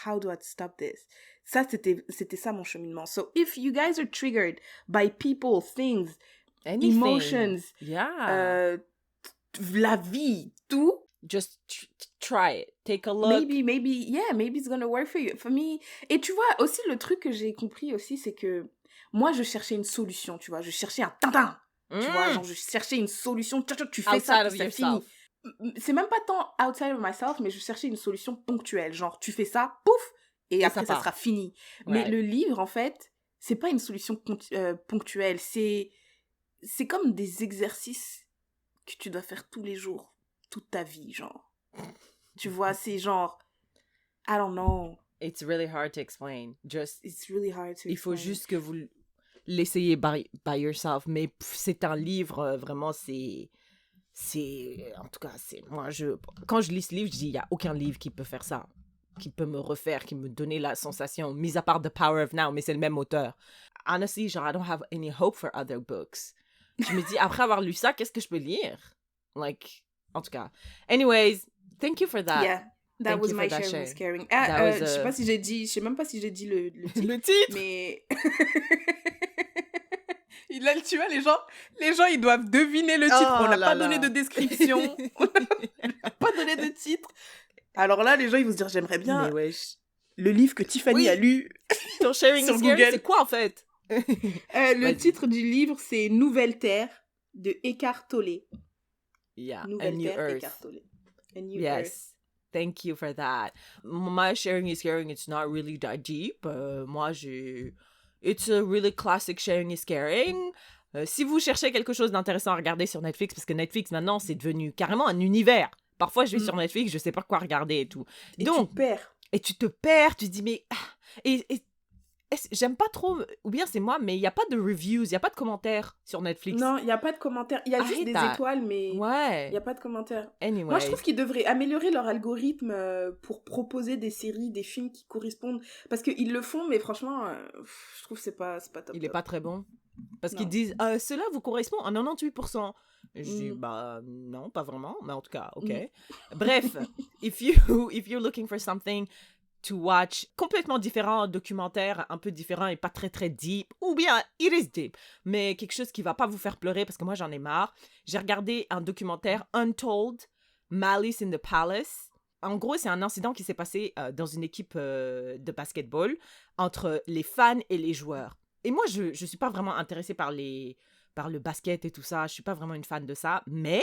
Ça, c'était ça, mon cheminement. So, if you guys are triggered by people, things, anything. Emotions, la vie, tout. Just try it. Take a look. Maybe it's gonna work for you. For me. Et tu vois, aussi, le truc que j'ai compris aussi, c'est que moi, je cherchais une solution, tu vois. Je cherchais un tintin. Tu vois, genre, je cherchais une solution. Tu fais ça, puis ça finit. C'est même pas tant outside of myself, mais je cherchais une solution ponctuelle. Genre, tu fais ça, pouf, et après, ça sera fini. Ouais. Mais le livre, en fait, c'est pas une solution ponctuelle. C'est comme des exercices que tu dois faire tous les jours, toute ta vie, genre. Tu vois, c'est genre, I don't know. It's really hard to explain. It's really hard to explain. Il faut juste que vous l'essayez by yourself. Mais c'est un livre, vraiment, c'est... En tout cas, quand je lis ce livre, je dis, il n'y a aucun livre qui peut faire ça, qui peut me refaire, qui me donner la sensation, mis à part The Power of Now, mais c'est le même auteur. Honestly, genre, I don't have any hope for other books. Je me dis, après avoir lu ça, qu'est-ce que je peux lire? Like, en tout cas. Anyways, thank you for that. Yeah, that was my sharing was caring. Je sais même pas si j'ai dit le titre. Le titre? Mais... Là, tu vois, les gens, ils doivent deviner le titre. On n'a pas donné de description. On n'a pas donné de titre. Alors là, les gens, ils vont se dire, j'aimerais bien le livre que Tiffany a lu. Ton sharing is caring, c'est quoi en fait? Le titre du livre, c'est Nouvelle Terre de Eckhart Tolle. Yeah, Nouvelle Terre, Eckhart Tolle. A New Earth. Thank you for that. My sharing is caring, it's not really that deep. It's a really classic sharing is caring. Si vous cherchez quelque chose d'intéressant à regarder sur Netflix, parce que Netflix maintenant c'est devenu carrément un univers. Parfois je vais sur Netflix, je sais pas quoi regarder et tout. Donc, tu te perds, tu te dis mais... j'aime pas trop, ou bien c'est moi, mais il n'y a pas de reviews, il n'y a pas de commentaires sur Netflix. Non, il n'y a pas de commentaires. Il y a juste des étoiles, mais il n'y a pas de commentaires. Anyway. Moi, je trouve qu'ils devraient améliorer leur algorithme pour proposer des séries, des films qui correspondent. Parce qu'ils le font, mais franchement, je trouve que c'est pas top. Il n'est pas très bon. Parce qu'ils Non. disent, cela vous correspond à 98%. Et je dis, bah non, pas vraiment, mais en tout cas, ok. Bref, if you're looking for something to watch complètement différent, un documentaire un peu différent et pas très très deep, ou bien it is deep, mais quelque chose qui va pas vous faire pleurer parce que moi j'en ai marre. J'ai regardé un documentaire Untold, Malice in the Palace. En gros, c'est un incident qui s'est passé dans une équipe de basketball entre les fans et les joueurs. Et moi, je suis pas vraiment intéressée par le basket et tout ça. Je suis pas vraiment une fan de ça. Mais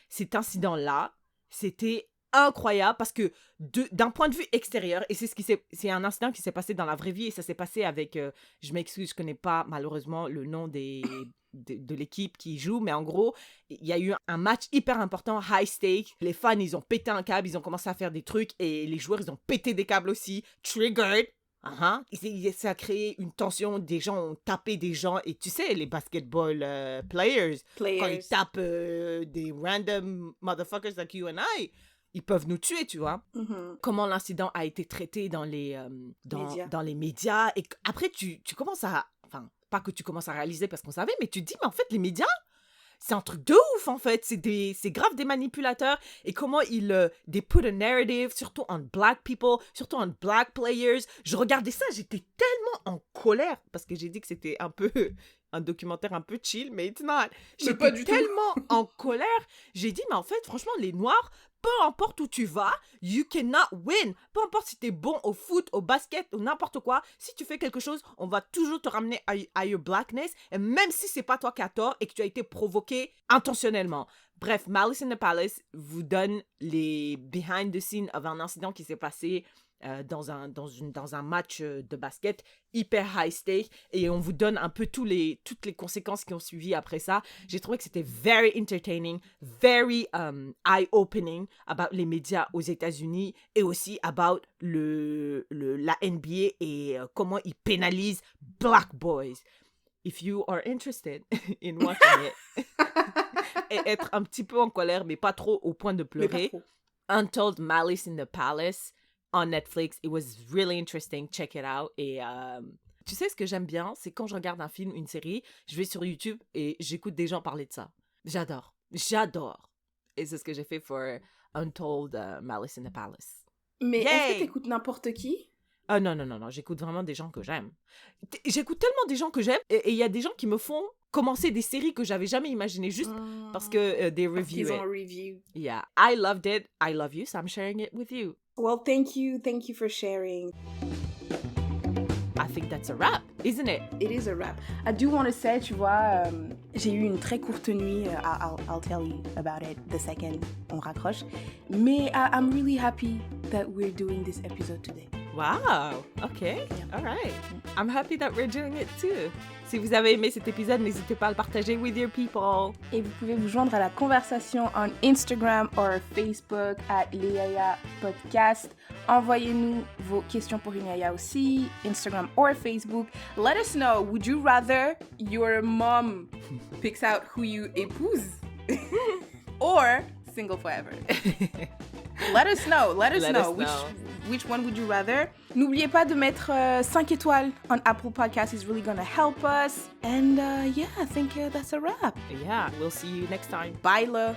cet incident-là, c'était incroyable parce que d'un point de vue extérieur, et c'est un incident qui s'est passé dans la vraie vie et ça s'est passé avec, je m'excuse, je connais pas malheureusement le nom de l'équipe qui joue, mais en gros, il y a eu un match hyper important, high stake. Les fans, ils ont pété un câble, ils ont commencé à faire des trucs et les joueurs, ils ont pété des câbles aussi. Triggered. Ça a créé une tension, des gens ont tapé des gens et tu sais, les basketball players, quand ils tapent des random motherfuckers like you and I, ils peuvent nous tuer, tu vois. Comment l'incident a été traité dans les médias. Et après, tu commences à... Enfin, pas que tu commences à réaliser parce qu'on savait, mais tu te dis, mais en fait, les médias, c'est un truc de ouf, en fait. C'est grave des manipulateurs. Et comment they put a narrative, surtout on black people, surtout on black players. Je regardais ça, j'étais tellement en colère parce que j'ai dit que c'était un peu... un documentaire un peu chill, mais it's not. J'étais tellement en colère. J'ai dit, mais en fait, franchement, les Noirs, peu importe où tu vas, you cannot win. Peu importe si t'es bon au foot, au basket, ou n'importe quoi, si tu fais quelque chose, on va toujours te ramener à your blackness, et même si c'est pas toi qui as tort et que tu as été provoqué intentionnellement. Bref, Malice in the Palace vous donne les behind the scenes of un incident qui s'est passé dans un match de basket hyper high stake et on vous donne un peu toutes les conséquences qui ont suivi après ça. J'ai trouvé que c'était very entertaining, very eye-opening about les médias aux États-Unis et aussi about la NBA et comment ils pénalisent black boys. If you are interested in watching it et être un petit peu en colère mais pas trop au point de pleurer, Untold Malice in the Palace on Netflix. It was really interesting. Check it out. Et tu sais, ce que j'aime bien, c'est quand je regarde un film, une série, je vais sur YouTube et j'écoute des gens parler de ça. J'adore. Et c'est ce que j'ai fait pour Untold Malice in the Palace. Mais est-ce que t'écoutes n'importe qui? Non. J'écoute vraiment des gens que j'aime. J'écoute tellement des gens que j'aime et il y a des gens qui me font commencer des séries que j'avais jamais imaginées juste parce que they review it. Ils ont review. Yeah. I loved it. I love you, so I'm sharing it with you. Well, thank you for sharing. I think that's a wrap, isn't it? It is a wrap. I do want to say, tu vois, j'ai eu une très courte nuit. I'll tell you about it the second on raccroche. Mais I'm really happy that we're doing this episode today. Wow, okay, all right. I'm happy that we're doing it too. Si vous avez aimé cet épisode, n'hésitez pas à le partager with your people. Et vous pouvez vous joindre à la conversation on Instagram or Facebook @Léaya Podcast. Envoyez-nous vos questions pour une Yaya aussi, Instagram or Facebook. Let us know, would you rather your mom picks out who you épouse or single forever? Let us know. Which one would you rather? N'oubliez pas de mettre 5 étoiles on Apple Podcasts. It's really gonna help us. And yeah, I think that's a wrap. Yeah, we'll see you next time. Bye, love.